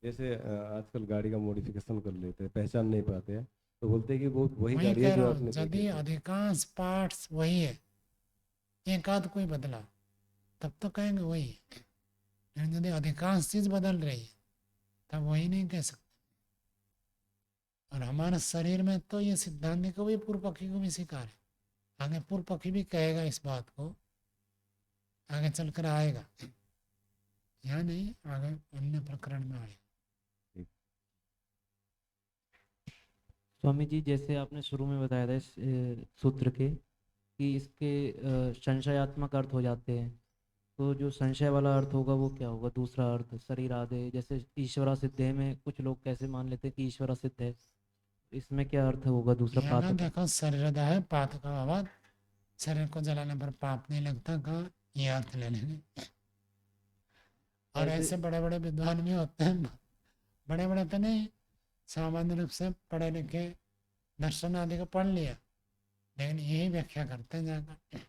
D: जैसे आजकल गाड़ी का मॉडिफिकेशन कर लेते हैं, पहचान नहीं पाते हैं, तो बोलते हैं कि वो वही
A: वही
D: गाड़ी है
A: कह रहा
D: जो
A: हूँ,
D: आपने देखी
A: यदि
D: थी।
A: अधिकांश पार्ट्स वही है, एक आध कोई बदला, तब तो कहेंगे वही है। लेकिन यदि अधिकांश चीज बदल रही है तब वही नहीं कह सकते। और हमारे शरीर में तो ये सिद्धांत को भी पूर्व पक्षी को भी स्वीकार है। आगे पूर्व पक्षी भी कहेगा इस बात को, आगे चलकर आएगा। यहाँ नहीं, आगे अन्य प्रकरण में आएगा।
E: स्वामी जी, जैसे आपने शुरू में बताया था इस सूत्र के कि इसके संशयात्मक अर्थ हो जाते हैं, तो जो संशय वाला अर्थ होगा वो क्या होगा? दूसरा अर्थ शरीर आदि, जैसे ईश्वरा सिद्धे में कुछ लोग कैसे मान लेते हैं कि ईश्वरा सिद्ध है, इसमें क्या अर्थ होगा दूसरा
A: यहाँ
E: पातक?
A: देखो, शरीर है पात का भाव, शरीर को जलाने पर पाप नहीं लगता, कहाँ ये अर्थ ले लेंगे। और
E: ऐसे
A: ऐसे बड़े बड़े विद्वान भी होते हैं, बड़े बड़े तो नहीं, सामान्य रूप से पढ़े लिखे, दर्शन आदि को पढ़ लिया, लेकिन यही व्याख्या करते हैं जाकर।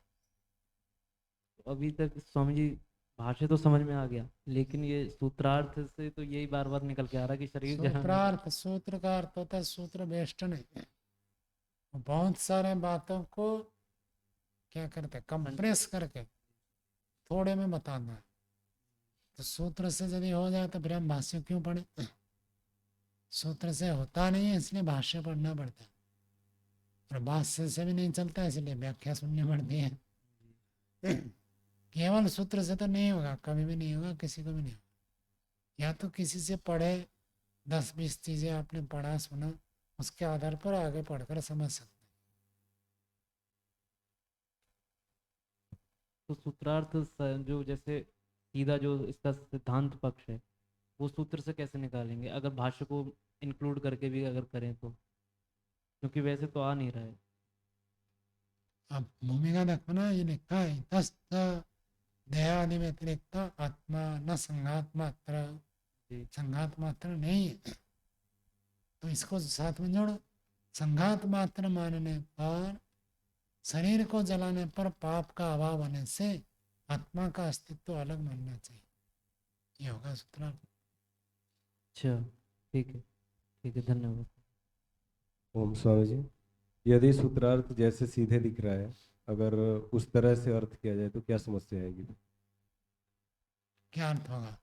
E: अभी तक स्वामी जी भाष्य तो समझ में आ गया, लेकिन ये सूत्रार्थ से तो यही बार बार निकल के आ रहा है कि शरीर जलाने
A: सूत्रार्थ, सूत्र का अर्थ होता है सूत्र वेष्टन है। वो बहुत सारे बातों को क्या करते हैं, कंप्रेस करके थोड़े में बताना है। तो सूत्र से यदि हो जाए तो फिर हम भाष्य क्यों पढ़े? सूत्र से होता नहीं है, इसलिए भाष्य पढ़ना पड़ता है। और भाष्य से भी नहीं चलता, इसलिए व्याख्या सुननी पड़ती है। केवल सूत्र से तो नहीं होगा, कभी भी नहीं होगा, किसी को भी नहीं होगा। या तो किसी से पढ़े, 10-20 चीजें आपने पढ़ा सुना, उसके आधार पर आगे पढ़कर समझ सकते हैं।
E: तो सूत्रार्थ जो जैसे सीधा जो इसका सिद्धांत पक्ष है वो सूत्र से कैसे निकालेंगे अगर भाष्य को इंक्लूड करके भी अगर करें तो? क्योंकि वैसे तो आ नहीं रहा है।
A: अब भूमिका देखो ना, ये लिखा है तस्त देहादि व्यतिरिक्त आत्मा न संघात मात्र,
E: जी।
A: संघात मात्र नहीं है। तो इसको साथ में जोड़ो, संघात मात्र मानने पर, शरीर को जलाने पर पाप का अभाव होने से आत्मा का अस्तित्व अलग मानना चाहिए। ये होगा सूत्रार्थ।
E: अच्छा, ठीक है, धन्यवाद।
D: ओम स्वामी जी, यदि सूत्रार्थ जैसे सीधे दिख रहा है, अगर उस तरह से अर्थ किया जाए तो क्या समस्या आएगी?
A: क्या अर्थ होगा?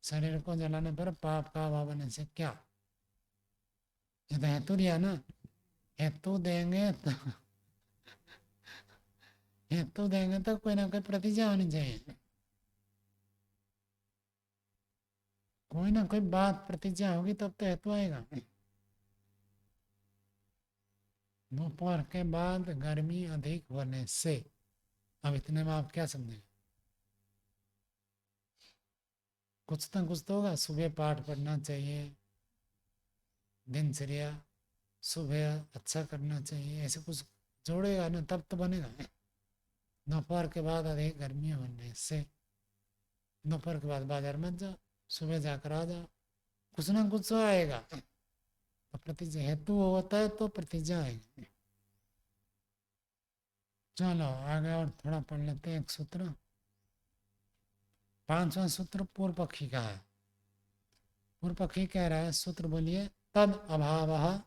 A: शरीर को जलाने पर पाप का अभाव होने से क्या? ये तो हेतु दिया ना, हेतु देंगे तो हेतु देंगे तो कोई ना कोई प्रतिज्ञा होनी चाहिए, कोई ना कोई बात प्रतिज्ञा होगी तब तो हेतु आएगा। दोपहर के बाद गर्मी अधिक होने से, अब इतने में आप क्या समझेंगे? कुछ ना कुछ तो होगा, सुबह पाठ पढ़ना चाहिए, दिनचर्या सुबह अच्छा करना चाहिए, ऐसे कुछ जोड़ेगा ना तब तो बनेगा। दोपहर के बाद अधिक गर्मी होने से, दोपहर के बाद बाजार मत जाओ, सुबह जाकर आ जाओ, कुछ ना कुछ तो आएगा। तो प्रतिज्ञा हेतु होता है तो प्रतिज्ञा आएगी। चलो आगे और थोड़ा पढ़ लेते हैं एक सूत्र। 5वां सूत्र पूर्व पक्षी का है। पूर्व पक्षी कह रहा है, सूत्र बोलिए, तद अभावः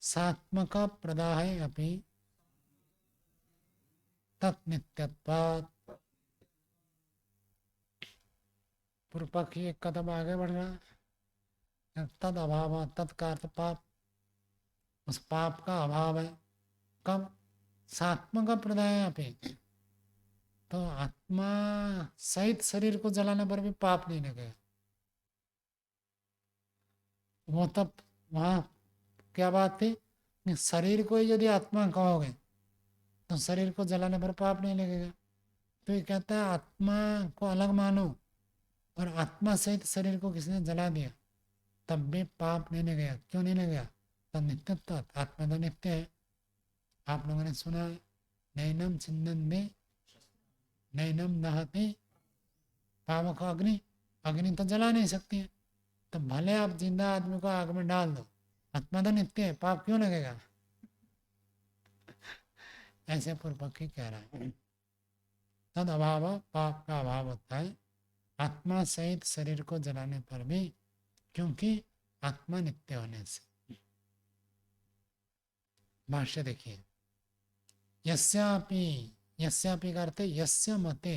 A: सात्मक प्रदाह अपि तत्नित्यत्वात्। पूर्व पक्षी एक कदम आगे बढ़ रहा है। तद अभाव, तत्का अर्थ पाप, उस पाप का अभाव है। कब? सात्मक प्रदाय अपि, तो आत्मा सहित शरीर को जलाने पर भी पाप नहीं लगेगा। वो तब वहाँ क्या बात थी कि शरीर को ही यदि आत्मा कहोगे तो शरीर को जलाने पर पाप नहीं लगेगा। तो ये कहता है आत्मा को अलग मानो और आत्मा सहित शरीर को किसी ने जला दिया तब भी पाप नहीं लगेगा। क्यों नहीं लगेगा? तो नित्यत्व, आत्मा तो नित्य है। आप लोगों ने सुना है, नैनम छिन्दन्ति नैनम दहति पावक अग्नि, अग्नि तो जला नहीं सकती है। तो भले आप जिंदा आदमी को आग में डाल दो, आत्मा तो नित्य है, पाप क्यों लगेगा? ऐसे पूर्व पक्षी कह रहा है। तद अभाव, पाप का अभाव होता है आत्मा सहित शरीर को जलाने पर भी, क्योंकि आत्मा नित्य होने से। भाष्य देखिए, यस्यापि का अर्थ यस्य मते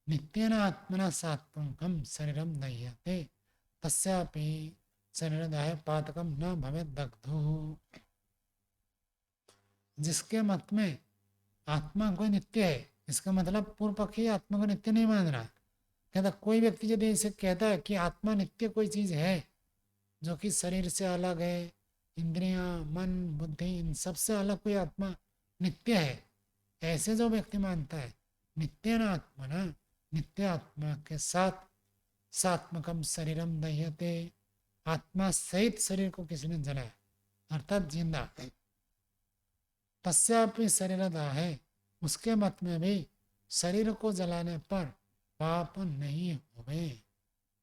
A: नित्येन आत्मना सात्मकं शरीरम दह्यते तस्यापि शरीरदाह पातकम न भवेत् दग्धो। जिसके मत में आत्मा कोई नित्य है, इसका मतलब पूर्व पक्षी आत्मा को नित्य नहीं मान रहा। कहता कोई व्यक्ति यदि इसे कहता है कि आत्मा नित्य कोई चीज है जो कि शरीर से अलग है, इंद्रियां, मन, बुद्धि, इन सबसे अलग कोई आत्मा नित्य है, ऐसे जो व्यक्ति मानता है नित्य न आत्मा ना, नित्य आत्मा के साथ सात्मकम शरीरम दह्यते, आत्मा सहित शरीर को किसी ने जलाया अर्थात जिंदा, तस्यापि शरीरदाह है, उसके मत में भी शरीर को जलाने पर पाप नहीं होवे।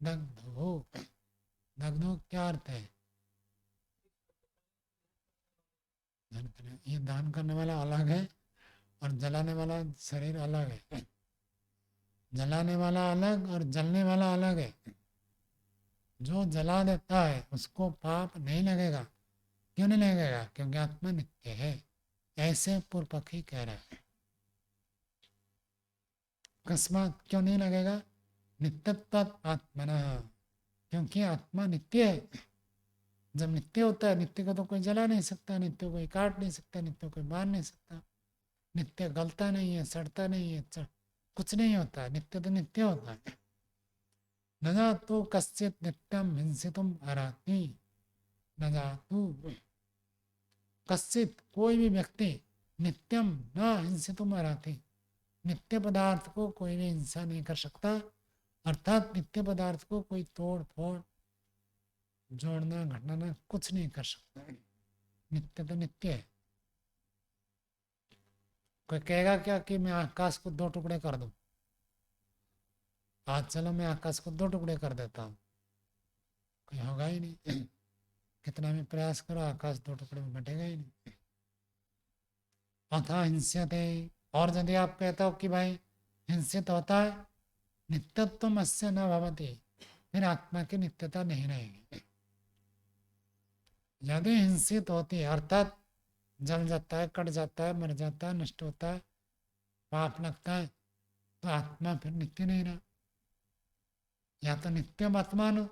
A: दग्धो, दग्धो क्या अर्थ है? ये दान करने वाला अलग है और जलाने वाला शरीर अलग है। जलाने वाला अलग और जलने वाला अलग है। जो जला देता है उसको पाप नहीं लगेगा। क्यों नहीं लगेगा? क्योंकि आत्मा नित्य है। ऐसे पूर्व पक्षी कह रहा है। अकस्मात क्यों नहीं लगेगा? नित्यत्व आत्मना, क्योंकि आत्मा नित्य है। जब नित्य होता है, नित्य को तो कोई जला नहीं सकता, नित्य को कोई काट नहीं सकता, नित्य को कोई मार नहीं सकता। नित्य गलता नहीं है, सड़ता नहीं है, कुछ नहीं होता। नित्य तो नित्य होता है। न जातु कश्चित् नित्यं हिंसितुम् अर्हति, न जातु कश्चित्, कोई भी व्यक्ति नित्यम न हिंसितुम् अर्हति, नित्य पदार्थ को कोई भी हिंसा नहीं कर सकता। अर्थात नित्य पदार्थ को कोई तोड़ फोड़, जोड़ना घटाना कुछ नहीं कर सकता। नित्य तो नित्य है। कोई कहेगा क्या कि मैं आकाश को 2 टुकड़े कर दूं? आज चलो मैं आकाश को 2 टुकड़े कर देता हूँ, कोई होगा ही नहीं। कितना भी प्रयास करो आकाश 2 टुकड़े में बटेगा ही नहीं। अथा हिंस्यते, और यदि आप कहते हो कि भाई हिंसित होता है, नित्यत्वम् अस्य न भवति, फिर आत्मा की नित्यता नहीं रहेगी। यदि हिंसित होती है अर्थात जल जाता है, कट जाता है, मर जाता है, नष्ट होता है, पाप लगता है, तो आत्मा फिर नित्य नहीं रहा। या तो नित्य मत मानो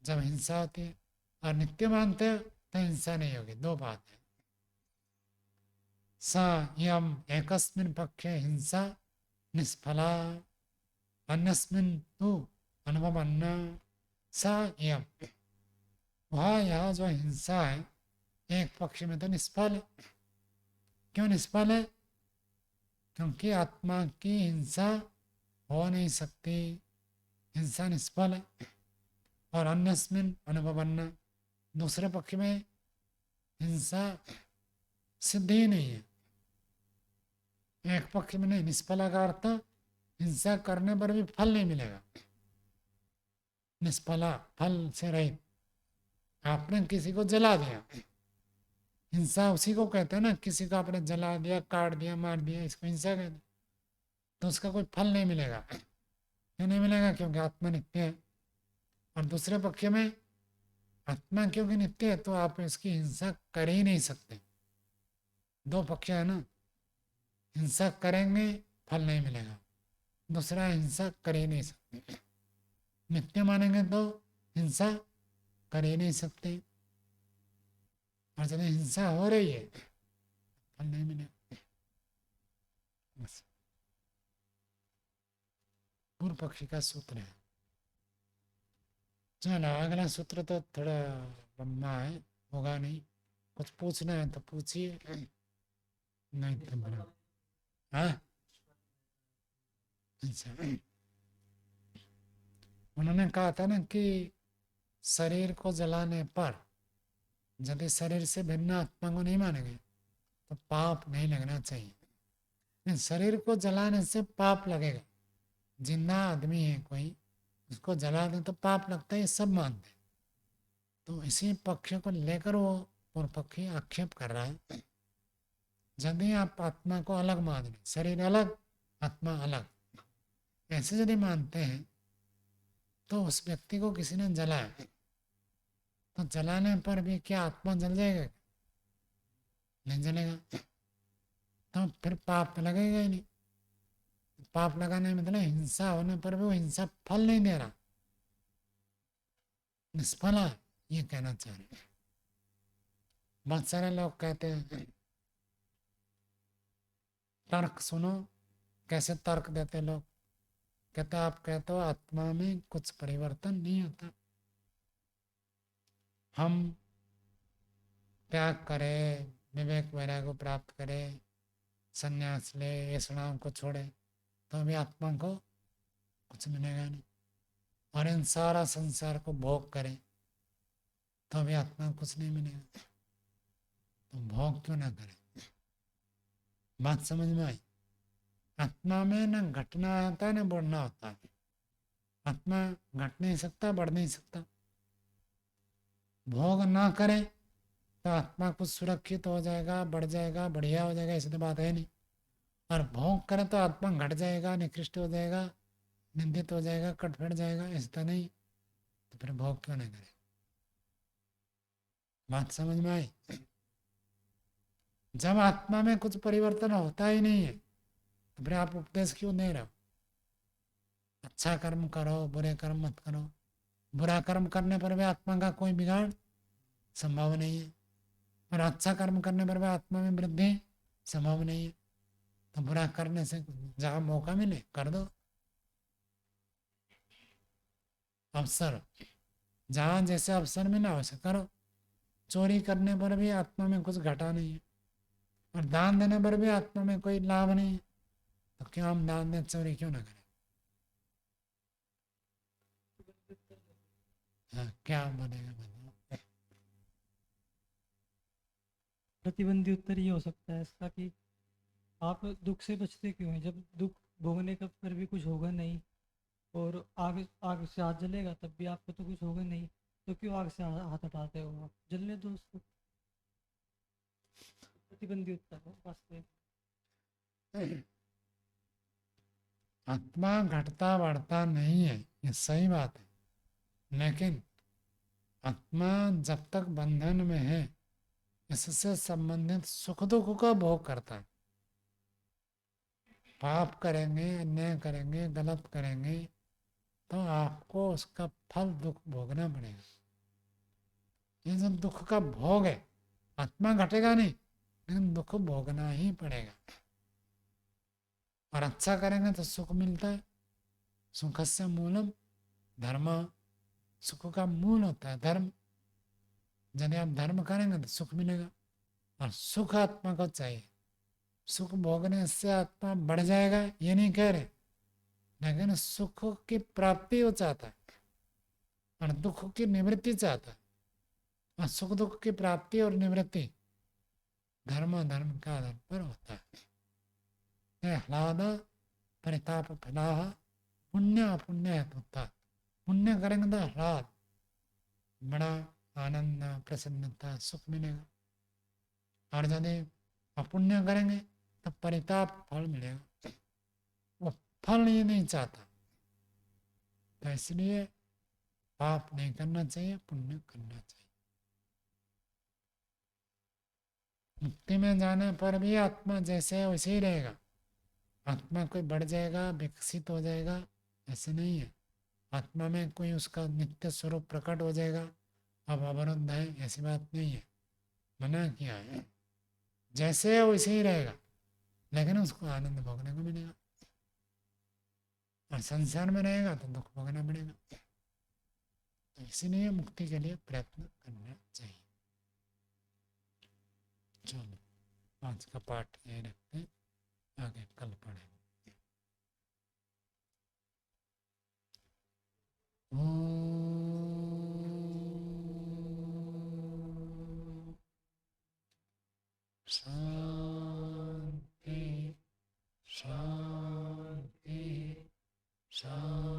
A: जब हिंसा होती है, और नित्य मानते हो तो हिंसा नहीं होगी। 2 बात है। सा यम एकस्मिन् पक्षे हिंसा निष्फला अन्यस्मिन् तु अनुभवन्ना, सा यम, वह यह जो हिंसा है एक पक्ष में तो निष्फल है। क्यों निष्फल है? क्योंकि आत्मा की हिंसा हो नहीं सकती, हिंसा निष्फल है। और अन्यस्मिन् अनुभवन्ना, दूसरे पक्ष में हिंसा सिद्ध ही नहीं है। एक पक्ष में नहीं, निष्फल का अर्थ हिंसा करने पर भी फल नहीं मिलेगा। निष्फला, फल से रहित। आपने किसी को जला दिया, हिंसा उसी को कहते हैं ना, किसी को आपने जला दिया, काट दिया, मार दिया, इसको हिंसा कहते हैं। तो उसका कोई फल नहीं मिलेगा। क्यों नहीं मिलेगा? क्योंकि आत्मा नित्य है। और दूसरे पक्ष में आत्मा क्योंकि नित्य है तो आप इसकी हिंसा कर ही नहीं सकते। दो पक्ष है ना, हिंसा करेंगे फल नहीं मिलेगा, दूसरा हिंसा कर ही नहीं सकते। नित्य मानेंगे तो हिंसा कर ही नहीं सकते, और जब हिंसा हो रही है फल नहीं मिलेगा। बस पूर्व पक्षी का सूत्र है। चलो अगला सूत्र तो थोड़ा लंबा है, होगा नहीं। कुछ पूछना है तो पूछिए, नहीं तो बड़ा। हाँ अच्छा, उन्होंने कहा था ना कि शरीर को जलाने पर यदि शरीर से भिन्न आत्मा को नहीं मानेंगे तो पाप नहीं लगना चाहिए। नहीं, शरीर को जलाने से पाप लगेगा। जिंदा आदमी है कोई, उसको जला दे तो पाप लगता है, ये सब मानते हैं। तो इसी पक्ष को लेकर वो पूर्व पक्षी आक्षेप कर रहा है। यदि आप आत्मा को अलग मान लें, शरीर अलग आत्मा अलग, ऐसे यदि मानते हैं तो उस व्यक्ति को किसी ने जलाया, तो जलाने पर भी क्या आत्मा जल जाएगा? नहीं जलेगा। तो फिर पाप तो लगेगा ही नहीं। पाप लगाने में मतलब हिंसा होने पर भी वो हिंसा फल नहीं दे रहा, निष्फला, ये कहना चाह रहे हैं। बहुत सारे लोग कहते हैं, तर्क सुनो कैसे तर्क देते लोग। कहते आप कहते हो आत्मा में कुछ परिवर्तन नहीं होता, हम त्याग करें, विवेक वैराग्य को प्राप्त करें, संन्यास ले, ऐसा को छोड़े तो भी आत्मा को कुछ मिलेगा नहीं, और इन सारा संसार को भोग करें तो भी आत्मा को कुछ नहीं मिलेगा। तो भोग क्यों ना करें? बात समझ में आई? आत्मा में न घटना आता है न बढ़ना होता है। आत्मा घट नहीं सकता, बढ़ नहीं सकता। भोग ना करे तो आत्मा कुछ सुरक्षित हो जाएगा, बढ़ जाएगा, बढ़िया हो जाएगा, ऐसी तो बात है नहीं। और भोग करे तो आत्मा घट जाएगा, निकृष्ट हो जाएगा, निंदित हो जाएगा, कटफट जाएगा, ऐसा तो नहीं। तो फिर भोग क्यों नहीं करे? बात समझ में आई? जब आत्मा में कुछ परिवर्तन होता ही नहीं है तो फिर आप उपदेश क्यों दे रहे हो? अच्छा कर्म करो, बुरे कर्म मत करो। बुरा कर्म करने पर भी आत्मा का कोई बिगाड़ संभव नहीं है, और अच्छा कर्म करने पर भी आत्मा में वृद्धि संभव नहीं है। तो बुरा करने से जहाँ मौका मिले कर दो। अवसर जहाँ जैसे अवसर मिला वैसे करो। चोरी करने पर भी आत्मा में कुछ घटा नहीं है, और दान देने पर भी आत्मा में कोई लाभ नहीं है। तो क्यों हम दान दें, चोरी क्यों ना करें? हाँ, क्या बनेगा बताओ?
C: प्रतिबंधी उत्तर ये हो सकता है इसका कि आप दुख से बचते क्यों हैं? जब दुख भोगने का पर भी कुछ होगा नहीं, और आग आग से हाथ जलेगा तब भी आपको तो कुछ होगा नहीं, तो क्यों आग से हाथ हटाते हो? आप जलने दो उसको। प्रतिबंधी उत्तर है वास्तविक।
A: आत्मा घटता बढ़ता नहीं है, ये सही बात है, लेकिन आत्मा जब तक बंधन में है इससे संबंधित सुख दुख का भोग करता है। पाप करेंगे, अन्याय करेंगे, गलत करेंगे तो आपको उसका फल दुख भोगना पड़ेगा। ये जो दुख का भोग है, आत्मा घटेगा नहीं लेकिन दुख भोगना ही पड़ेगा। और अच्छा करेंगे तो सुख मिलता है। सुखस्य मूलम धर्म, सुख का मूल होता है धर्म। यदि आप धर्म करेंगे तो सुख मिलेगा, और सुख आत्मा को चाहिए। सुख भोगने से आत्मा बढ़ जाएगा ये नहीं कह रहे, लेकिन सुख की प्राप्ति वो चाहता है और दुख की निवृत्ति चाहता है। और सुख दुख की प्राप्ति और निवृत्ति धर्म धर्म के आधार पर होता है। ह्लाद परिताप फलाह पुण्य अपुण्य हेतुता। पुण्य करेंगे तो रात बड़ा आनंद प्रसन्नता सुख मिलेगा, और यदि अपुण्य करेंगे तो परिताप फल मिलेगा। वो फल ये नहीं चाहता, तो इसलिए पाप नहीं करना चाहिए, पुण्य करना चाहिए। मुक्ति में जाने पर भी आत्मा जैसे है वैसे ही रहेगा, आत्मा कोई बढ़ जाएगा, विकसित हो जाएगा, ऐसे नहीं है। आत्मा में कोई उसका नित्य स्वरूप प्रकट हो जाएगा, अब अवरुद्ध है, ऐसी बात नहीं है। मना किया है, जैसे है वैसे ही रहेगा, लेकिन उसको आनंद भोगने को मिलेगा, और संसार में रहेगा तो दुख भोगना पड़ेगा। तो इसीलिए मुक्ति के लिए प्रयत्न करना चाहिए। चलो आज का पाठ यही रखते हैं, आगे कल पढ़ेंगे। शांति शांति शांति।